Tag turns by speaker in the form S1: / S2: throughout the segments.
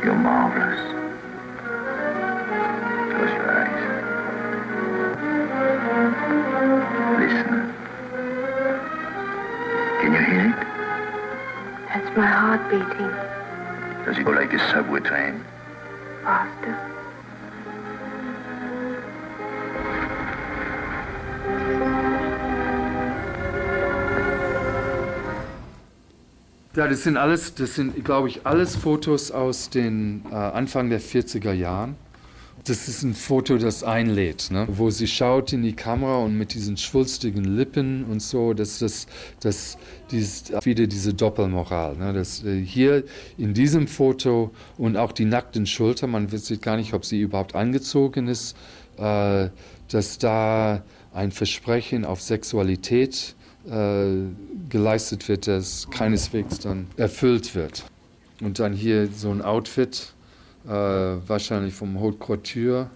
S1: You're marvelous. Close your eyes. Listen. Can you hear it?
S2: That's my heart beating.
S1: Does it go like a subway train?
S2: Faster.
S3: Ja, das sind, glaube ich, alles Fotos aus den Anfang der 40er Jahren. Das ist ein Foto, das einlädt, ne? Wo sie schaut in die Kamera und mit diesen schwulstigen Lippen und so, wieder diese Doppelmoral. Ne? Das, hier in diesem Foto und auch die nackten Schultern, man sieht gar nicht, ob sie überhaupt angezogen ist, dass da ein Versprechen auf Sexualität geleistet wird, das keineswegs dann erfüllt wird. Und dann hier so ein Outfit, wahrscheinlich vom Haute Couture.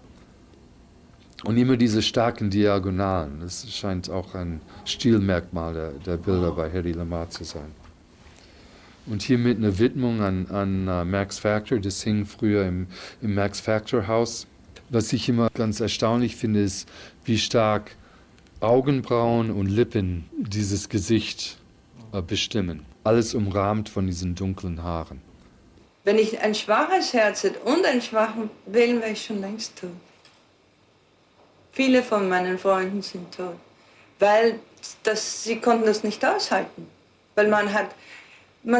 S3: Und immer diese starken Diagonalen. Das scheint auch ein Stilmerkmal der Bilder bei Hedy Lamarr zu sein. Und hier mit einer Widmung an Max Factor, das hing früher im Max Factor Haus. Was ich immer ganz erstaunlich finde, ist, wie stark Augenbrauen und Lippen dieses Gesicht bestimmen. Alles umrahmt von diesen dunklen Haaren.
S4: Wenn ich ein schwaches Herz hätte und einen schwachen Willen, wäre ich schon längst tot. Viele von meinen Freunden sind tot, weil sie konnten das nicht aushalten. Weil man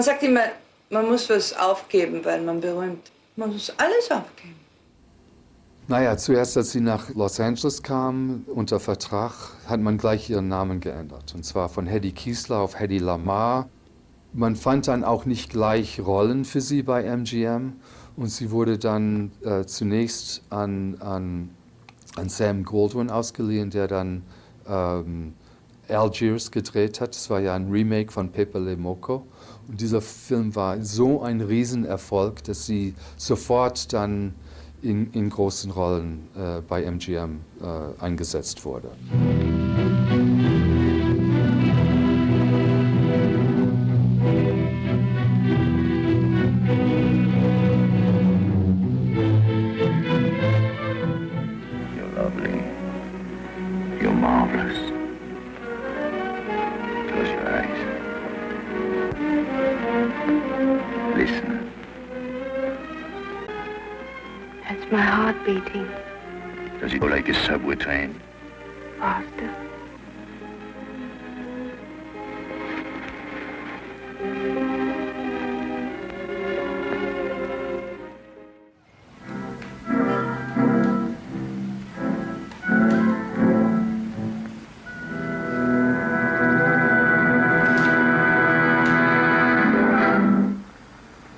S4: sagt immer, man muss was aufgeben, weil man berühmt. Man muss alles aufgeben.
S3: Naja, zuerst, als sie nach Los Angeles kam, unter Vertrag, hat man gleich ihren Namen geändert. Und zwar von Hedy Kiesler auf Hedy Lamarr. Man fand dann auch nicht gleich Rollen für sie bei MGM. Und sie wurde dann zunächst an Sam Goldwyn ausgeliehen, der dann Algiers gedreht hat. Das war ja ein Remake von Pepe Le Moco. Und dieser Film war so ein Riesenerfolg, dass sie sofort dann in großen Rollen bei MGM eingesetzt wurde.
S1: You're lovely. You're marvelous. Close your eyes. Listen.
S2: That's my heart beating.
S1: Does it go like a subway train?
S2: Faster.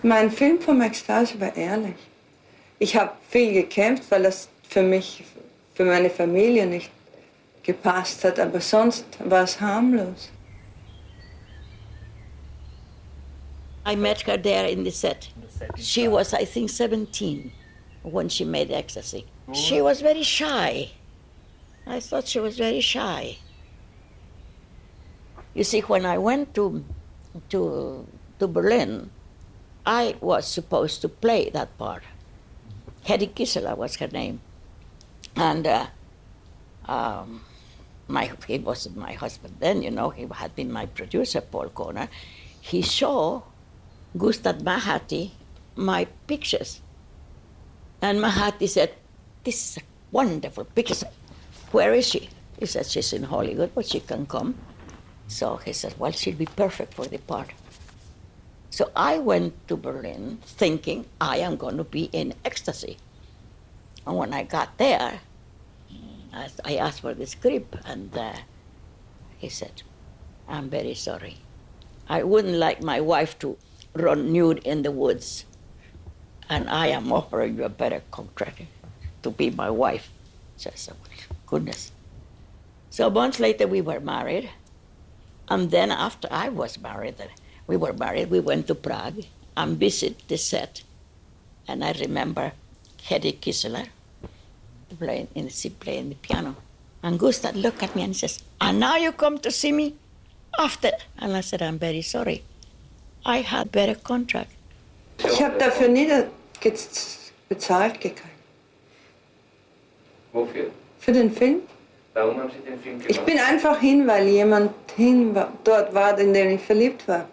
S4: Mein Film vom Ekstase war ehrlich. Ich habe viel gekämpft, weil das für mich, für meine Familie nicht gepasst hat, aber sonst war es harmlos.
S5: I met her there in the set. She was, I think, 17 when she made Ecstasy. She was very shy. I thought she was very shy. You see, when I went to Berlin, I was supposed to play that part. Hedy Kiesler was her name. And he wasn't my husband then, you know, he had been my producer, Paul Corner. He saw Gustav Mahati my pictures. And Mahati said, "This is a wonderful picture. Where is she?" He said, "She's in Hollywood, but she can come." So he said, "Well, she'll be perfect for the part." So I went to Berlin thinking I am going to be in Ecstasy. And when I got there, I asked for the script, and he said, "I'm very sorry. I wouldn't like my wife to run nude in the woods, and I am offering you a better contract to be my wife." So I said, "Goodness." So months later, we were married. And then after I was married, we went to Prague and visited the set. And I remember Hedy Kiesler playing the piano. And Gustav looked at me and says, "And now you come to see me after?" And I said, "I'm very sorry. I had better contract."
S4: Ich habe dafür jetzt bezahlt gekriegt.
S6: Wofür?
S4: Für den Film.
S6: Warum haben Sie den Film gemacht?
S4: Ich bin einfach hin, weil jemand dort war, in den ich verliebt war.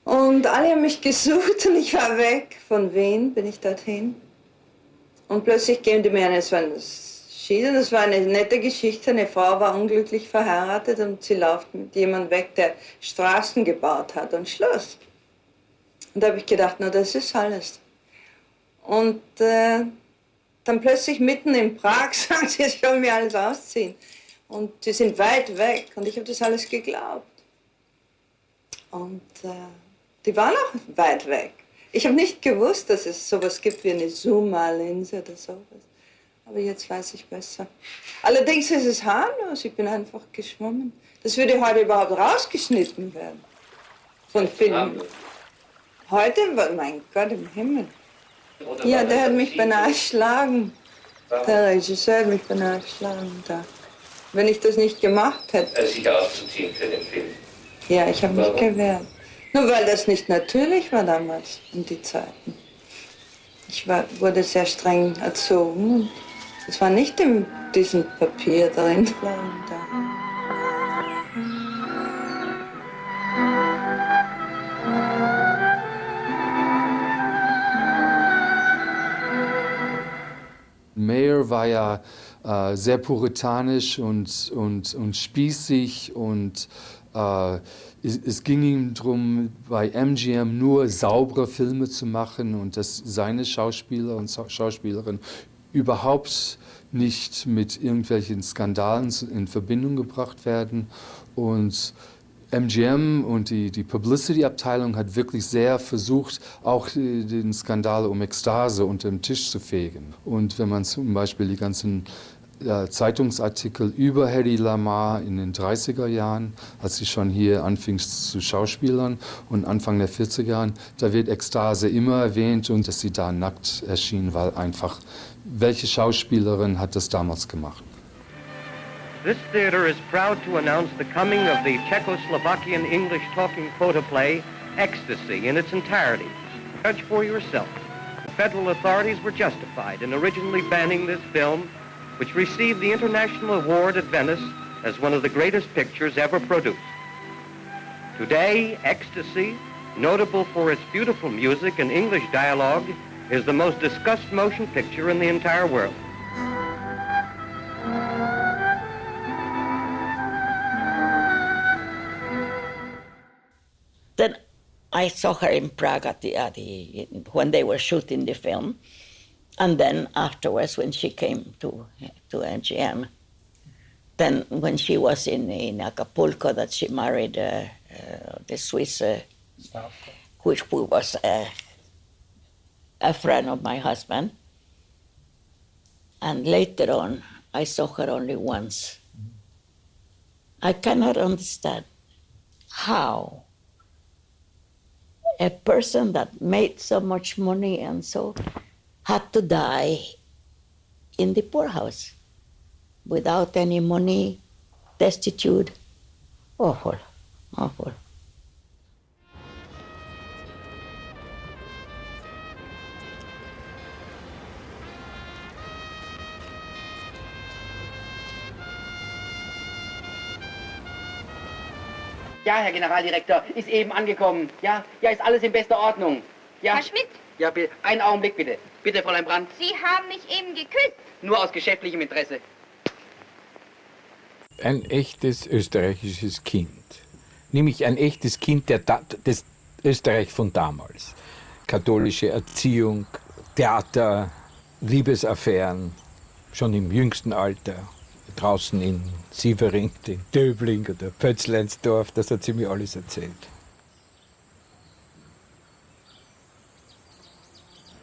S4: Und alle haben mich gesucht und ich war weg. Von Wien bin ich dorthin. Und plötzlich geben die mir eine, es war Schiede, das war eine nette Geschichte. Eine Frau war unglücklich verheiratet und sie läuft mit jemandem weg, der Straßen gebaut hat und Schluss. Und da habe ich gedacht, na das ist alles. Und dann plötzlich mitten in Prag sagen sie, ich soll mir alles ausziehen. Und sie sind weit weg und ich habe das alles geglaubt. Und die waren auch weit weg. Ich habe nicht gewusst, dass es sowas gibt wie eine Zoom-Linse oder sowas. Aber jetzt weiß ich besser. Allerdings ist es harmlos, ich bin einfach geschwommen. Das würde heute überhaupt rausgeschnitten werden. Von Filmen. Heute, mein Gott im Himmel. Ja, der hat mich beinahe erschlagen. Der Regisseur hat mich beinahe erschlagen da. Wenn ich das nicht gemacht hätte.
S6: Sich auszuziehen für den Film.
S4: Ja, ich habe mich gewehrt. Nur weil das nicht natürlich war damals, in die Zeiten. Ich wurde sehr streng erzogen. Es war nicht in diesem Papier drin.
S3: Mayer war ja sehr puritanisch und spießig und es ging ihm darum, bei MGM nur saubere Filme zu machen und dass seine Schauspieler und Schauspielerinnen überhaupt nicht mit irgendwelchen Skandalen in Verbindung gebracht werden. Und MGM und die Publicity-Abteilung hat wirklich sehr versucht, auch den Skandal um Ekstase unter den Tisch zu fegen. Und wenn man zum Beispiel die ganzen Zeitungsartikel über Hedy Lamarr in den 30er Jahren, als sie schon hier anfing zu Schauspielern und Anfang der 40er Jahren, da wird Ekstase immer erwähnt und dass sie da nackt erschien, weil einfach, welche Schauspielerin hat das damals gemacht?
S7: This theater is proud to announce the coming of the Czechoslovakian English talking photoplay, Ecstasy, in its entirety. Judge for yourself. Federal authorities were justified in originally banning this film, which received the International Award at Venice as one of the greatest pictures ever produced. Today, Ecstasy, notable for its beautiful music and English dialogue, is the most discussed motion picture in the entire world.
S5: Then I saw her in Prague when they were shooting the film. And then afterwards, when she came to MGM, then when she was in Acapulco, that she married the Swiss, who was a friend of my husband. And later on, I saw her only once. I cannot understand how a person that made so much money and so had to die in the poorhouse without any money, destitute. Awful, awful.
S8: Ja, Herr Generaldirektor, ist eben angekommen. Ja, ist alles in bester Ordnung. Ja.
S9: Herr Schmidt,
S8: Ja, bitte. Einen Augenblick bitte. Bitte, Fräulein Brandt.
S9: Sie haben mich eben geküsst.
S8: Nur aus geschäftlichem Interesse.
S10: Ein echtes österreichisches Kind. Nämlich ein echtes Kind des Österreich von damals. Katholische Erziehung, Theater, Liebesaffären, schon im jüngsten Alter. Draußen in Sievering, in Döbling oder Pötzleinsdorf, das hat sie mir alles erzählt.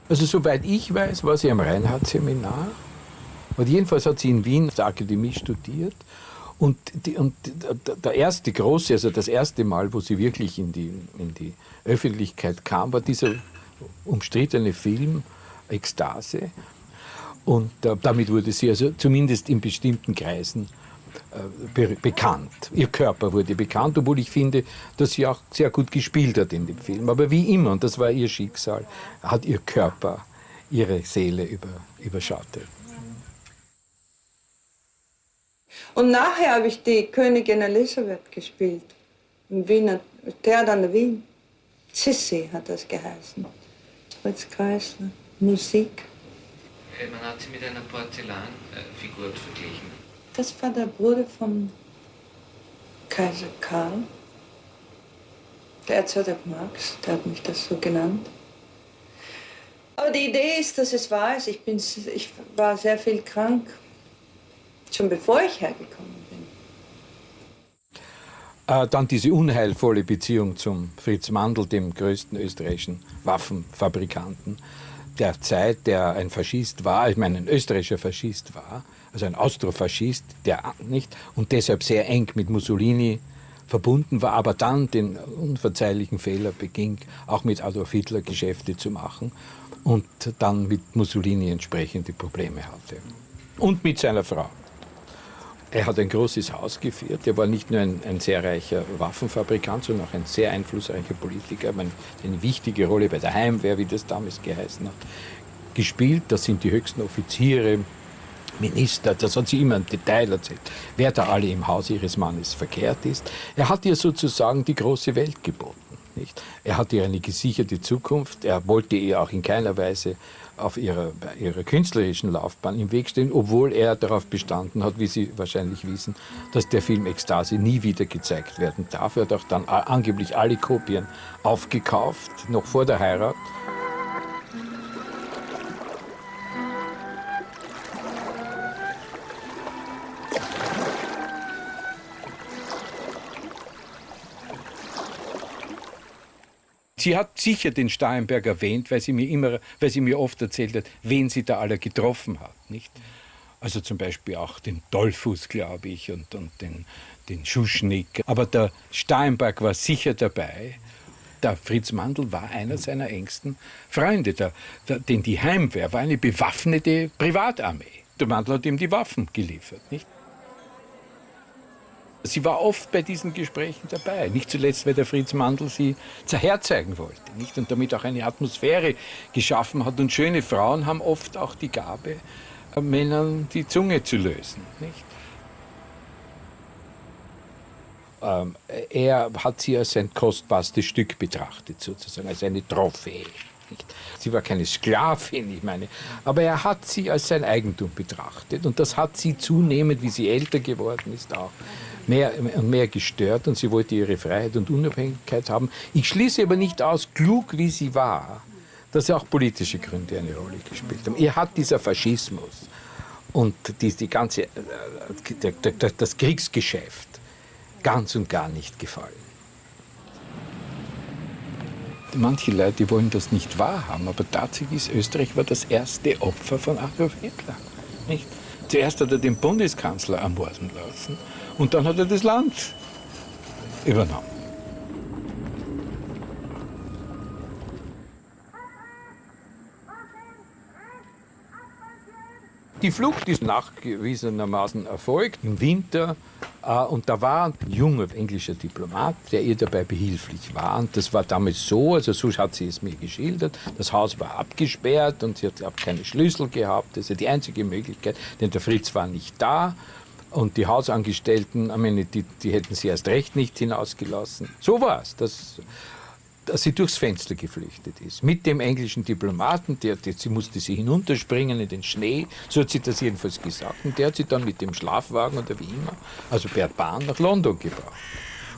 S10: Also soweit ich weiß, war sie am Reinhardt-Seminar. Und jedenfalls hat sie in Wien auf der Akademie studiert. Und der erste große, also das erste Mal, wo sie wirklich in die Öffentlichkeit kam, war dieser umstrittene Film Ekstase. Und damit wurde sie also zumindest in bestimmten Kreisen bekannt. Ihr Körper wurde bekannt, obwohl ich finde, dass sie auch sehr gut gespielt hat in dem Film. Aber wie immer, und das war ihr Schicksal, hat ihr Körper ihre Seele überschattet.
S4: Und nachher habe ich die Königin Elisabeth gespielt. Im Wiener Theater an der Wien. Sissi hat das geheißen. Fritz Kreisler. Musik.
S11: Man hat sie mit einer Porzellanfigur verglichen.
S4: Das war der Bruder von Kaiser Karl. Der Erzherzog Max, der hat mich das so genannt. Aber die Idee ist, dass es wahr ist. Ich war sehr viel krank, schon bevor ich hergekommen bin.
S10: Dann diese unheilvolle Beziehung zum Fritz Mandl, dem größten österreichischen Waffenfabrikanten der Zeit, der ein Faschist war, ich meine ein österreichischer Faschist war, also ein Austrofaschist, der nicht und deshalb sehr eng mit Mussolini verbunden war, aber dann den unverzeihlichen Fehler beging, auch mit Adolf Hitler Geschäfte zu machen und dann mit Mussolini entsprechende Probleme hatte. Und mit seiner Frau. Er hat ein großes Haus geführt. Er war nicht nur ein sehr reicher Waffenfabrikant, sondern auch ein sehr einflussreicher Politiker. Eine wichtige Rolle bei der Heimwehr, wie das damals geheißen hat, gespielt. Das sind die höchsten Offiziere, Minister. Das hat sie immer im Detail erzählt, wer da alle im Haus ihres Mannes verkehrt ist. Er hat ihr sozusagen die große Welt geboten. Nicht? Er hat ihr eine gesicherte Zukunft. Er wollte ihr auch in keiner Weise auf ihrer künstlerischen Laufbahn im Weg stehen, obwohl er darauf bestanden hat, wie Sie wahrscheinlich wissen, dass der Film Ekstase nie wieder gezeigt werden darf. Er hat auch dann angeblich alle Kopien aufgekauft, noch vor der Heirat. Sie hat sicher den Starhemberg erwähnt, weil sie mir oft erzählt hat, wen sie da alle getroffen hat. Nicht? Also zum Beispiel auch den Dollfuß, glaube ich, und den Schuschnigg. Aber der Starhemberg war sicher dabei. Der Fritz Mandl war einer seiner engsten Freunde. Denn die Heimwehr war eine bewaffnete Privatarmee. Der Mandl hat ihm die Waffen geliefert. Nicht? Sie war oft bei diesen Gesprächen dabei, nicht zuletzt, weil der Fritz Mandl sie herzeigen wollte, nicht? Und damit auch eine Atmosphäre geschaffen hat. Und schöne Frauen haben oft auch die Gabe, Männern die Zunge zu lösen. Nicht? Er hat sie als sein kostbarstes Stück betrachtet, sozusagen, als eine Trophäe. Nicht? Sie war keine Sklavin, ich meine, aber er hat sie als sein Eigentum betrachtet. Und das hat sie zunehmend, wie sie älter geworden ist, auch mehr und mehr gestört und sie wollte ihre Freiheit und Unabhängigkeit haben. Ich schließe aber nicht aus, klug wie sie war, dass auch politische Gründe eine Rolle gespielt haben. Ihr hat dieser Faschismus und das Kriegsgeschäft ganz und gar nicht gefallen. Manche Leute wollen das nicht wahrhaben, aber tatsächlich ist Österreich war das erste Opfer von Adolf Hitler. Nicht? Zuerst hat er den Bundeskanzler ermorden lassen und dann hat er das Land übernommen. Die Flucht ist nachgewiesenermaßen erfolgt im Winter. Und da war ein junger englischer Diplomat, der ihr dabei behilflich war. Und das war damals so, also so hat sie es mir geschildert, das Haus war abgesperrt und sie hat keine Schlüssel gehabt. Das ist die einzige Möglichkeit, denn der Fritz war nicht da. Und die Hausangestellten, ich meine, die hätten sie erst recht nicht hinausgelassen. So war es, dass sie durchs Fenster geflüchtet ist. Mit dem englischen Diplomaten, sie musste sie hinunterspringen in den Schnee, so hat sie das jedenfalls gesagt. Und der hat sie dann mit dem Schlafwagen oder wie immer, also per Bahn nach London gebracht.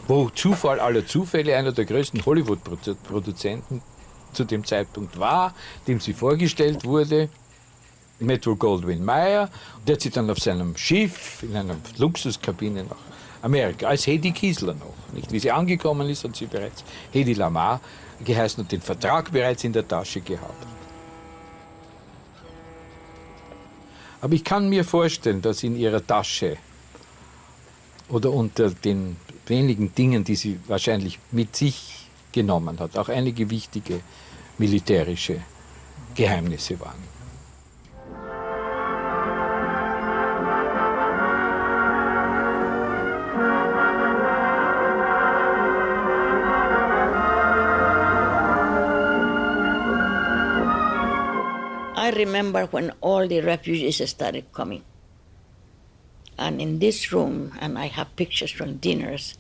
S10: Wo Zufall aller Zufälle einer der größten Hollywood-Produzenten zu dem Zeitpunkt war, dem sie vorgestellt wurde, Metro Goldwyn Mayer. Und der hat sie dann auf seinem Schiff in einer Luxuskabine nach Amerika, als Hedy Kiesler noch. Nicht? Wie sie angekommen ist, hat sie bereits Hedy Lamarr geheißen und den Vertrag bereits in der Tasche gehabt. Aber ich kann mir vorstellen, dass in ihrer Tasche oder unter den wenigen Dingen, die sie wahrscheinlich mit sich genommen hat, auch einige wichtige militärische Geheimnisse waren.
S5: I remember when all the refugees started coming. And in this room, and I have pictures from dinners,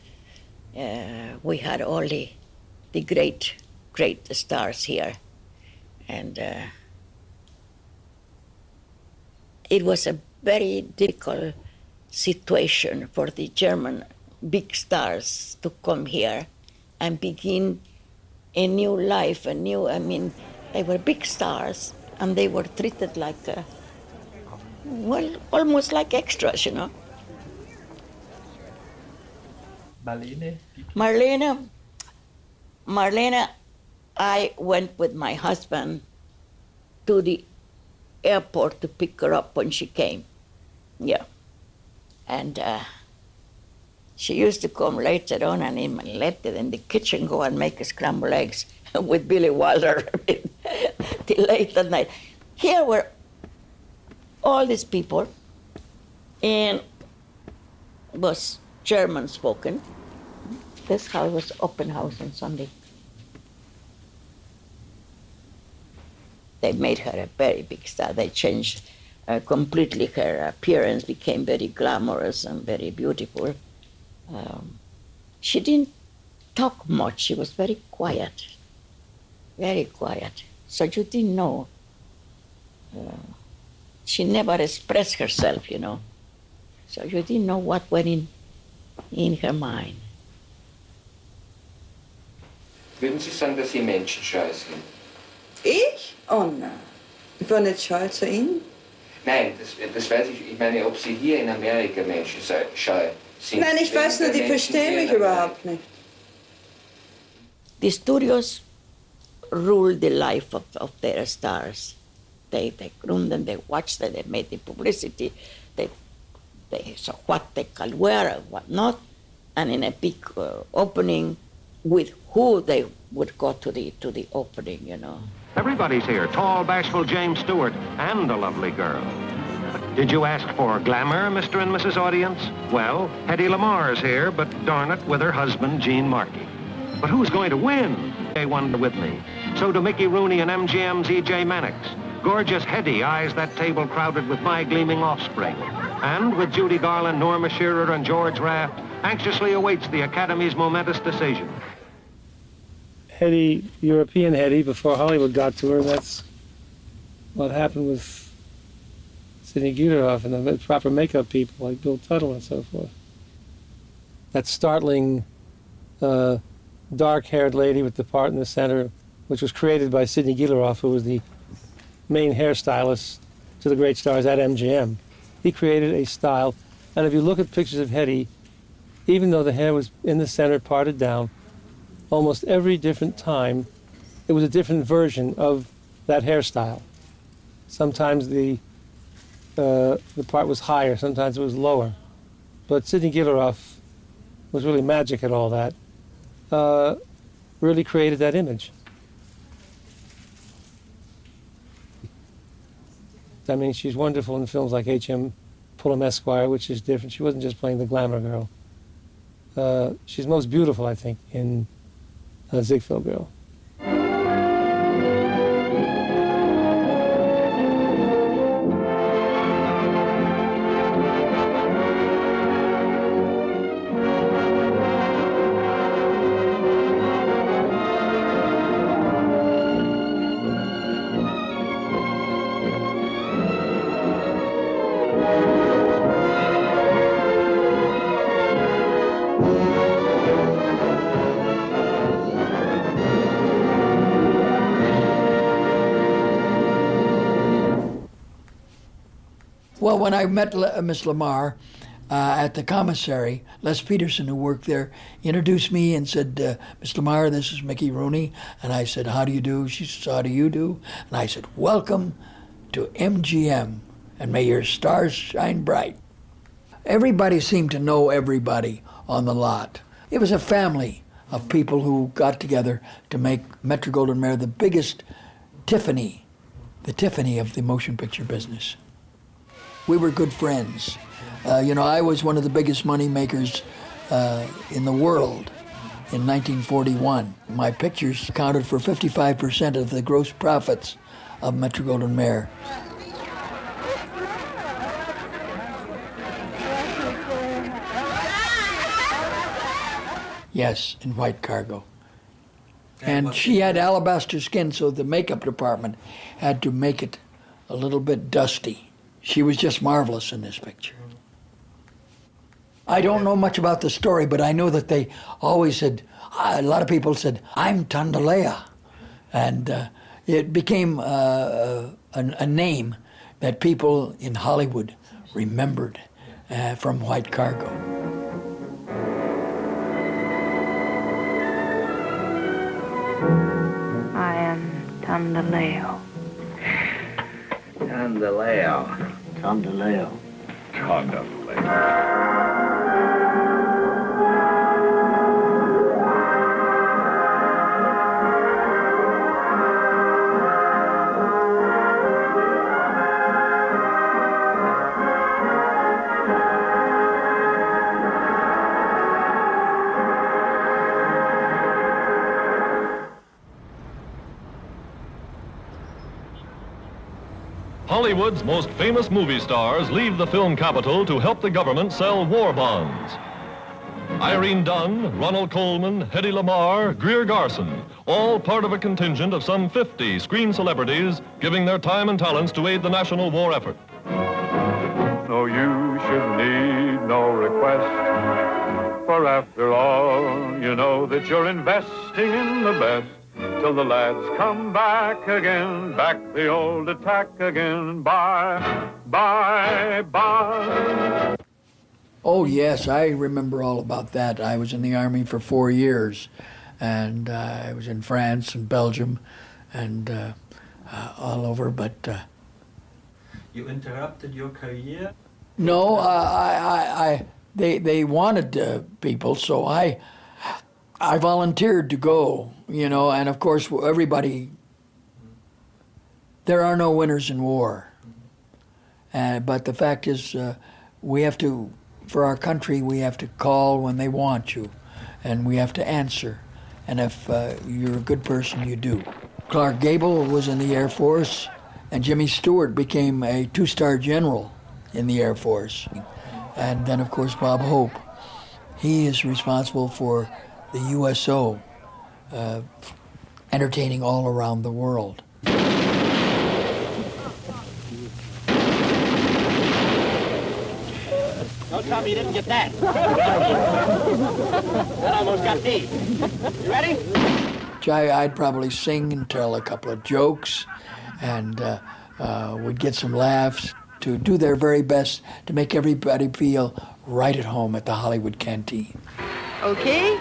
S5: we had all the great stars here. And it was a very difficult situation for the German big stars to come here and begin a new life, they were big stars, and they were treated like, almost like extras, you know. Marlene, I went with my husband to the airport to pick her up when she came. Yeah. And she used to come later on and even left it in the kitchen, go and make scrambled eggs with Billy Wilder till late at night. Here were all these people, and was German spoken. This house was open house on Sunday. They made her a very big star. They changed completely her appearance, became very glamorous and very beautiful. She didn't talk much. She was very quiet. So you didn't know. She never expressed herself, you know. So you didn't know what went in her mind.
S11: Würden Sie sagen, dass Sie menschenscheu sind?
S4: Ich? Oh nein. Ich war nicht scheu zu Ihnen.
S11: Nein, das weiß ich. Ich meine, ob Sie hier in Amerika menschenscheu sind.
S4: Nein, ich weiß nur, die verstehen mich überhaupt nicht.
S5: The studios ruled the life of their stars. They groomed them, they watched them, they made the publicity, they saw what they could wear and what not, and in a big opening with who they would go to the opening, you know.
S7: Everybody's here. Tall, bashful James Stewart and a lovely girl. Did you ask for glamour, Mr. and Mrs. Audience? Well, Hedy Lamarr is here, but darn it, with her husband, Gene Markey. But who's going to win? They wonder with me. So do Mickey Rooney and MGM's E.J. Mannix. Gorgeous Hedy eyes that table crowded with my gleaming offspring. And with Judy Garland, Norma Shearer, and George Raft, anxiously awaits the Academy's momentous decision.
S12: Hedy, European Hedy, before Hollywood got to her, that's what happened with Sidney Guilleroff and the proper makeup people like Bill Tuttle and so forth. That startling dark-haired lady with the part in the center, which was created by Sidney Guilleroff, who was the main hairstylist to the great stars at MGM. He created a style, and if you look at pictures of Hedy, even though the hair was in the center, parted down, almost every different time, it was a different version of that hairstyle. Sometimes the part was higher, sometimes it was lower. But Sidney Guilleroff was really magic at all that. Really created that image. I mean, she's wonderful in films like H.M. Pullum Esquire, which is different. She wasn't just playing the glamour girl. She's most beautiful, I think, in Ziegfeld Girl.
S13: Well, when I met Miss Lamarr at the commissary, Les Peterson, who worked there, introduced me and said, Miss Lamarr, this is Mickey Rooney. And I said, how do you do? She said, how do you do? And I said, welcome to MGM, and may your stars shine bright. Everybody seemed to know everybody on the lot. It was a family of people who got together to make Metro-Goldwyn-Mayer the biggest Tiffany, the Tiffany of the motion picture business. We were good friends. I was one of the biggest money makers in the world. in 1941. My pictures accounted for 55% of the gross profits of Metro-Goldwyn-Mayer. Yes, in white cargo. And she had alabaster skin, so the makeup department had to make it a little bit dusty. She was just marvelous in this picture. I don't know much about the story, but I know that they always said, a lot of people said, I'm Tandalea. And it became a name that people in Hollywood remembered from white cargo.
S2: I am Tandaleo.
S1: Tandaleo. Tandaleo.
S14: Hollywood's most famous movie stars leave the film capital to help the government sell war bonds. Irene Dunn, Ronald Colman, Hedy Lamarr, Greer Garson, all part of a contingent of some 50 screen celebrities giving their time and talents to aid the national war effort.
S15: No, you should need no request, for after all, you know that you're investing in the best. Till the lads come back again, back the old attack again. Bye, bye, bye.
S13: Oh, yes, I remember all about that. I was in the Army for 4 years, and I was in France and Belgium and all over, but...
S16: You interrupted your career?
S13: No, they wanted people, so I volunteered to go, you know, and of course everybody, there are no winners in war. But the fact is, we have to, for our country, we have to call when they want you, and we have to answer. And if you're a good person, you do. Clark Gable was in the Air Force, and Jimmy Stewart became a 2-star general in the Air Force. And then, of course, Bob Hope. He is responsible for the USO, entertaining all around the world.
S8: Don't tell me you didn't get that. That almost got me. You ready?
S13: I'd probably sing and tell a couple of jokes, and we'd get some laughs to do their very best to make everybody feel right at home at the Hollywood Canteen.
S4: Okay,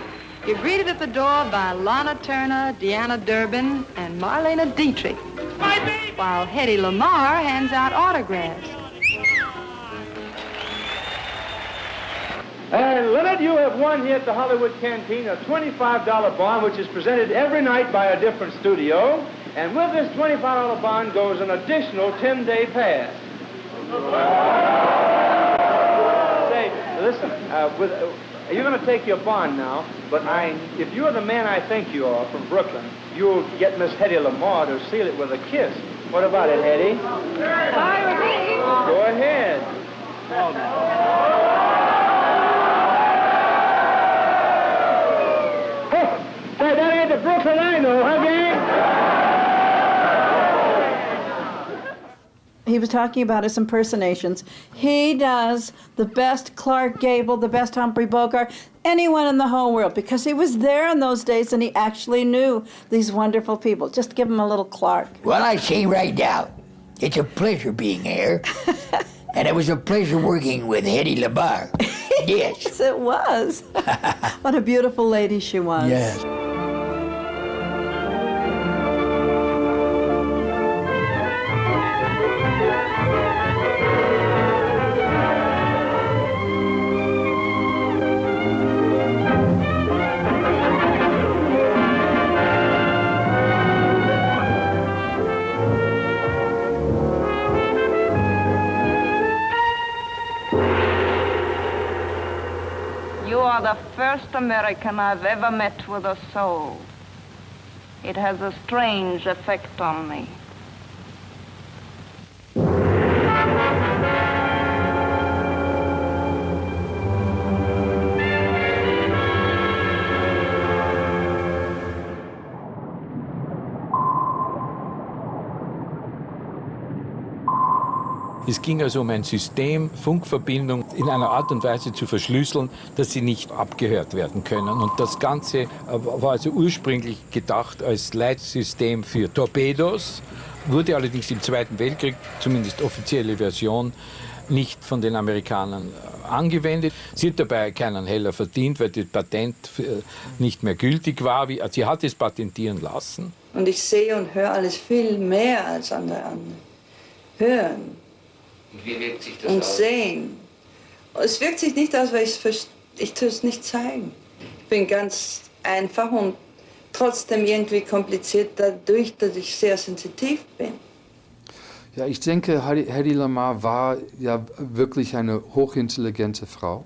S4: you're greeted at the door by Lana Turner, Deanna Durbin, and Marlena Dietrich, while Hedy Lamarr hands out autographs.
S17: And Leonard, you have won here at the Hollywood Canteen a $25 bond, which is presented every night by a different studio. And with this $25 bond goes an additional 10-day pass. Say, listen, you're going to take your bond now, but if you're the man I think you are from Brooklyn, you'll get Miss Hedy Lamarr to seal it with a kiss. What about it, Hedy? Go ahead. Say, that ain't the Brooklyn I know, huh, gang?
S18: He was talking about his impersonations. He does the best Clark Gable, the best Humphrey Bogart, anyone in the whole world, because he was there in those days and he actually knew these wonderful people. Just give him a little Clark.
S19: Well, I say right now, it's a pleasure being here. And it was a pleasure working with Hedy Lamarr. Yes.
S18: Yes, it was. What a beautiful lady she was.
S13: Yes.
S20: You are the
S2: the first American I've ever met with a soul. It has a strange effect on me.
S10: Es ging also um ein System, Funkverbindung in einer Art und Weise zu verschlüsseln, dass sie nicht abgehört werden können. Und das Ganze war also ursprünglich gedacht als Leitsystem für Torpedos, wurde allerdings im Zweiten Weltkrieg, zumindest offizielle Version, nicht von den Amerikanern angewendet. Sie hat dabei keinen Heller verdient, weil das Patent nicht mehr gültig war. Sie hat es patentieren lassen.
S4: Und ich sehe und höre alles viel mehr als andere hören.
S11: Und wie wirkt sich das
S4: Und
S11: aus?
S4: sehen. Es wirkt sich nicht aus, weil ich tue es nicht zeigen. Ich bin ganz einfach und trotzdem irgendwie kompliziert dadurch, dass ich sehr sensitiv bin.
S3: Ja, ich denke, Hedy Lamarr war ja wirklich eine hochintelligente Frau.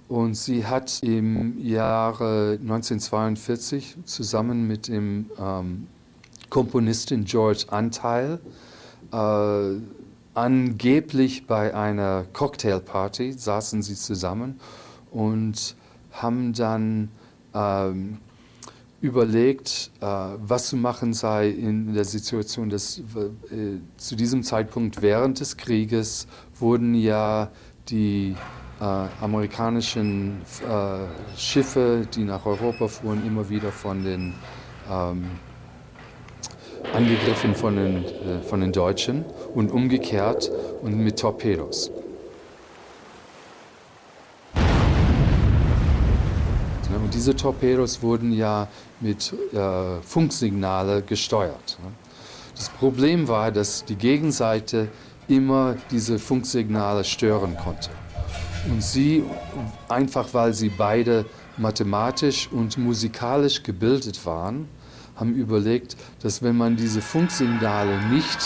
S3: Und sie hat im Jahre 1942 zusammen mit dem Komponistin George Antheil angeblich bei einer Cocktailparty saßen sie zusammen und haben dann überlegt, was zu machen sei in der Situation, dass zu diesem Zeitpunkt während des Krieges wurden ja die amerikanischen Schiffe, die nach Europa fuhren, immer wieder von den angegriffen von den Deutschen und umgekehrt und mit Torpedos. Und diese Torpedos wurden ja mit Funksignale gesteuert. Das Problem war, dass die Gegenseite immer diese Funksignale stören konnte. Und sie, einfach weil sie beide mathematisch und musikalisch gebildet waren, haben überlegt, dass wenn man diese Funksignale nicht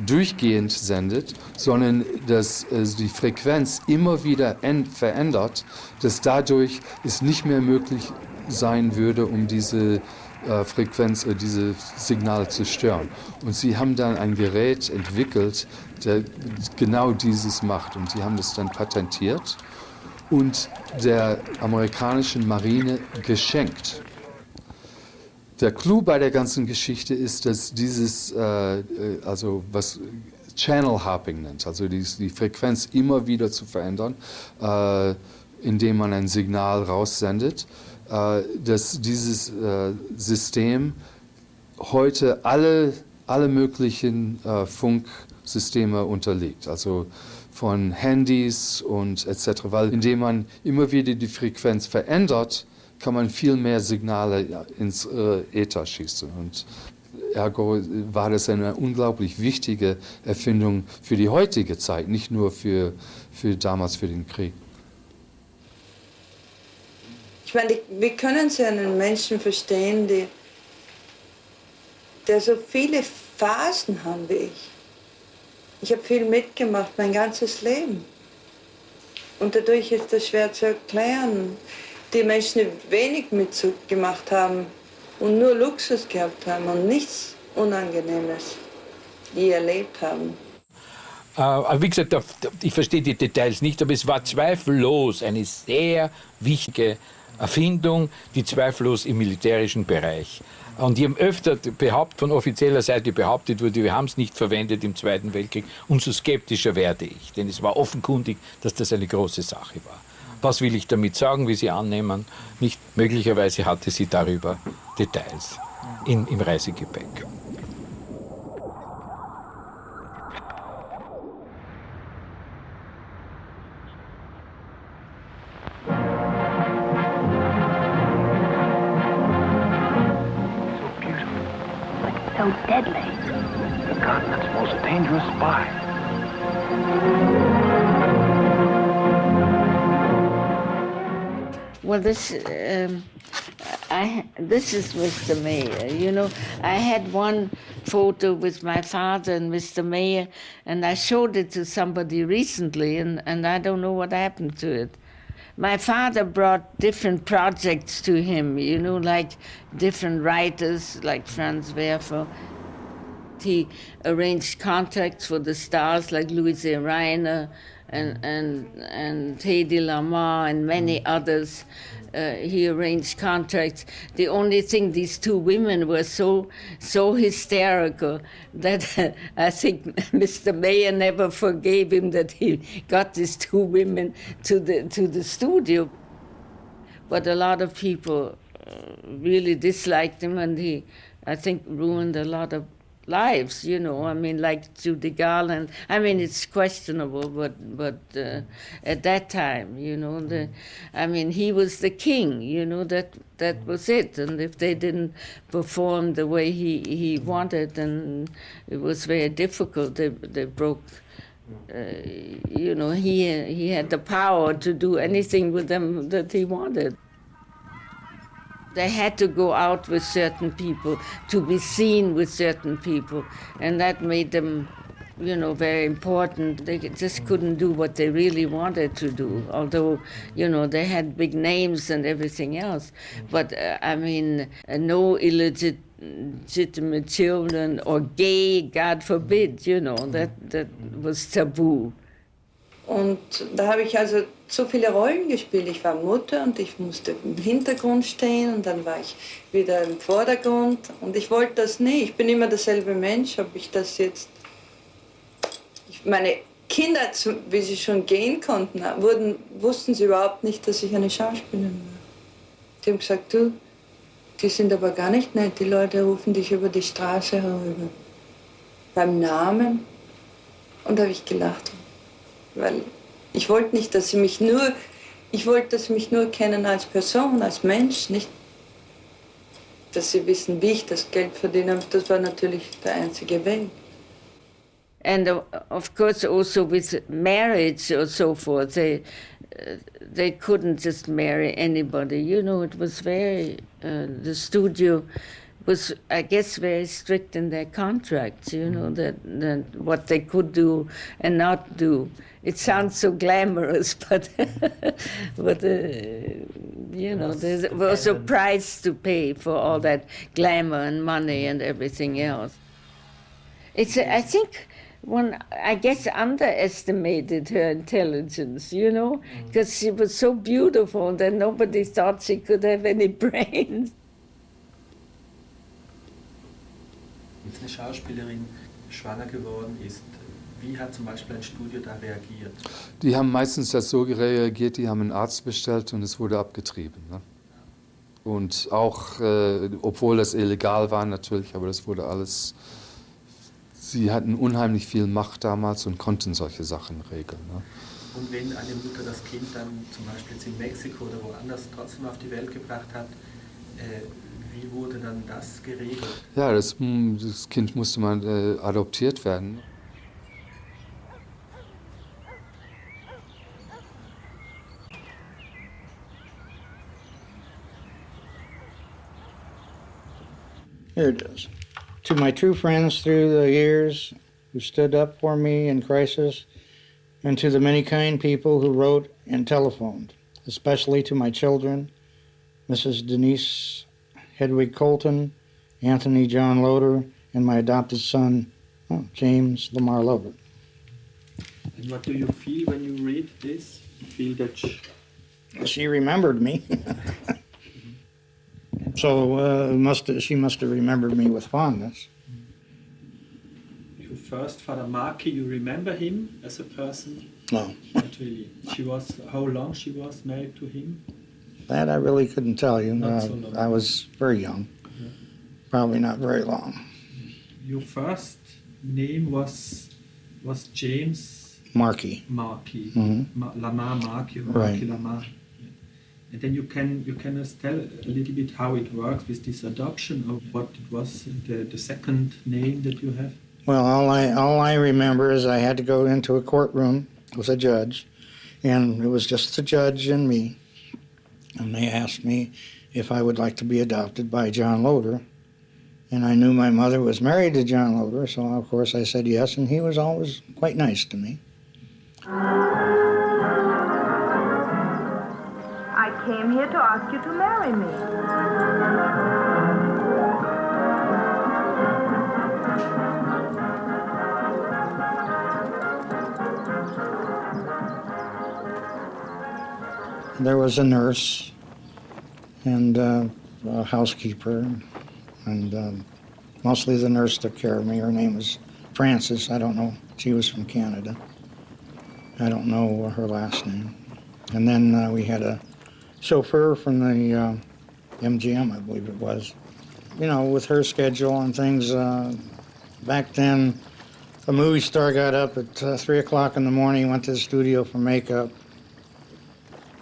S3: durchgehend sendet, sondern dass die Frequenz immer wieder verändert, dass dadurch es nicht mehr möglich sein würde, um diese Frequenz, diese Signale zu stören. Und sie haben dann ein Gerät entwickelt, der genau dieses macht. Und sie haben das dann patentiert und der amerikanischen Marine geschenkt. Der Clou bei der ganzen Geschichte ist, dass dieses, also was Channel Hopping nennt, also die Frequenz immer wieder zu verändern, indem man ein Signal raussendet, dass dieses System heute alle möglichen Funksysteme unterliegt, also von Handys und etc., weil indem man immer wieder die Frequenz verändert, kann man viel mehr Signale ins Äther schießen. Und ergo war das eine unglaublich wichtige Erfindung für die heutige Zeit, nicht nur für damals für den Krieg.
S4: Ich meine, wie können Sie einen Menschen verstehen, der so viele Phasen hat wie ich? Ich habe viel mitgemacht, mein ganzes Leben. Und dadurch ist das schwer zu erklären. Die Menschen, die wenig mitgemacht haben und nur Luxus gehabt haben und nichts Unangenehmes je erlebt haben.
S10: Aber wie gesagt, ich verstehe die Details nicht, aber es war zweifellos eine sehr wichtige Erfindung, die zweifellos im militärischen Bereich. Und die haben öfter von offizieller Seite behauptet wurde, wir haben es nicht verwendet im Zweiten Weltkrieg, umso skeptischer werde ich. Denn es war offenkundig, dass das eine große Sache war. Was will ich damit sagen, wie Sie annehmen? Nicht möglicherweise hatte sie darüber Details im Reisegepäck.
S2: So deadly.
S1: The continent's most dangerous spy.
S20: Well, this is Mr. Mayer. You know, I had one photo with my father and Mr. Mayer, and I showed it to somebody recently, and I don't know what happened to it. My father brought different projects to him, you know, like different writers, like Franz Werfer. He arranged contracts for the stars like Louise Reiner and Hedy Lamarr and many others. He arranged contracts. The only thing, these two women were so hysterical that I think Mr. Mayer never forgave him that he got these two women to the studio. But a lot of people really disliked him, and he, I think, ruined a lot of lives, you know. I mean, like Judy Garland. I mean, it's questionable, but at that time, you know, he was the king, you know, that was it. And if they didn't perform the way he wanted, then it was very difficult. They broke. You know, he had the power to do anything with them that he wanted. They had to go out with certain people, to be seen with certain people, and that made them, you know, very important. They just couldn't do what they really wanted to do, although, you know, they had big names and everything else. But, no illegitimate children or gay, God forbid, you know, that was taboo.
S4: Und da habe ich also so viele Rollen gespielt. Ich war Mutter und ich musste im Hintergrund stehen und dann war ich wieder im Vordergrund. Und ich wollte das nie. Ich bin immer derselbe Mensch, ob ich das jetzt... Meine Kinder, wie sie schon gehen konnten, wussten sie überhaupt nicht, dass ich eine Schauspielerin war. Die haben gesagt, du, die sind aber gar nicht nett. Die Leute rufen dich über die Straße herüber. Beim Namen. Und da habe ich gelacht. Weil ich wollte nicht, dass sie mich nur... Ich wollte, dass sie mich nur kennen als Person, als Mensch, nicht, dass sie wissen, wie ich das Geld verdiene. Das war natürlich der einzige Weg.
S20: And of course also with marriage or so forth, they couldn't just marry anybody. You know, it was very, the studio was, I guess, very strict in their contracts, you know, that what they could do and not do. It sounds so glamorous, but, you know, there was a price to pay for all that glamour and money and everything else. It's, I think, one, I guess, underestimated her intelligence, you know, because she was so beautiful that nobody thought she could have any brains.
S16: Wenn eine Schauspielerin schwanger geworden ist, wie hat zum Beispiel ein Studio da reagiert?
S3: Die haben meistens das so reagiert, die haben einen Arzt bestellt und es wurde abgetrieben. Ne? Und auch, obwohl das illegal war natürlich, aber das wurde alles... Sie hatten unheimlich viel Macht damals und konnten solche Sachen regeln. Ne?
S16: Und wenn eine Mutter das Kind dann zum Beispiel jetzt in Mexiko oder woanders trotzdem auf die Welt gebracht hat, wie wurde dann das geregelt?
S3: Ja, das Kind musste mal adoptiert werden.
S21: Here it is. To my true friends through the years who stood up for me in crisis, and to the many kind people who wrote and telephoned, especially to my children, Mrs. Denise Hedwig Colton, Anthony John Loder, and my adopted son, James Lamarr Loder.
S16: And what do you feel when you read this? You feel that
S21: she remembered me. So she must have remembered me with fondness.
S16: Your first father, Marky, you remember him as a person?
S21: No.
S16: Not really. How long she was married to him?
S21: That I really couldn't tell you.
S16: Not so long.
S21: I was very young. Yeah. Probably not very long.
S16: Your first name was James?
S21: Marky.
S16: Marky.
S21: Mm-hmm.
S16: Lamarr Marky, or
S21: right.
S16: Marky Lamarr. And then you can tell a little bit how it works with this adoption, of what it was, the second name that you have?
S21: Well, all I remember is I had to go into a courtroom with a judge, and it was just the judge and me. And they asked me if I would like to be adopted by John Loder. And I knew my mother was married to John Loder, so of course I said yes, and he was always quite nice to me.
S2: to ask you to marry me.
S21: There was a nurse and a housekeeper, and mostly the nurse took care of me. Her name was Frances. I don't know. She was from Canada. I don't know her last name. And then we had a chauffeur from the MGM, I believe it was. You know, with her schedule and things, back then, a movie star got up at 3 o'clock in the morning, went to the studio for makeup,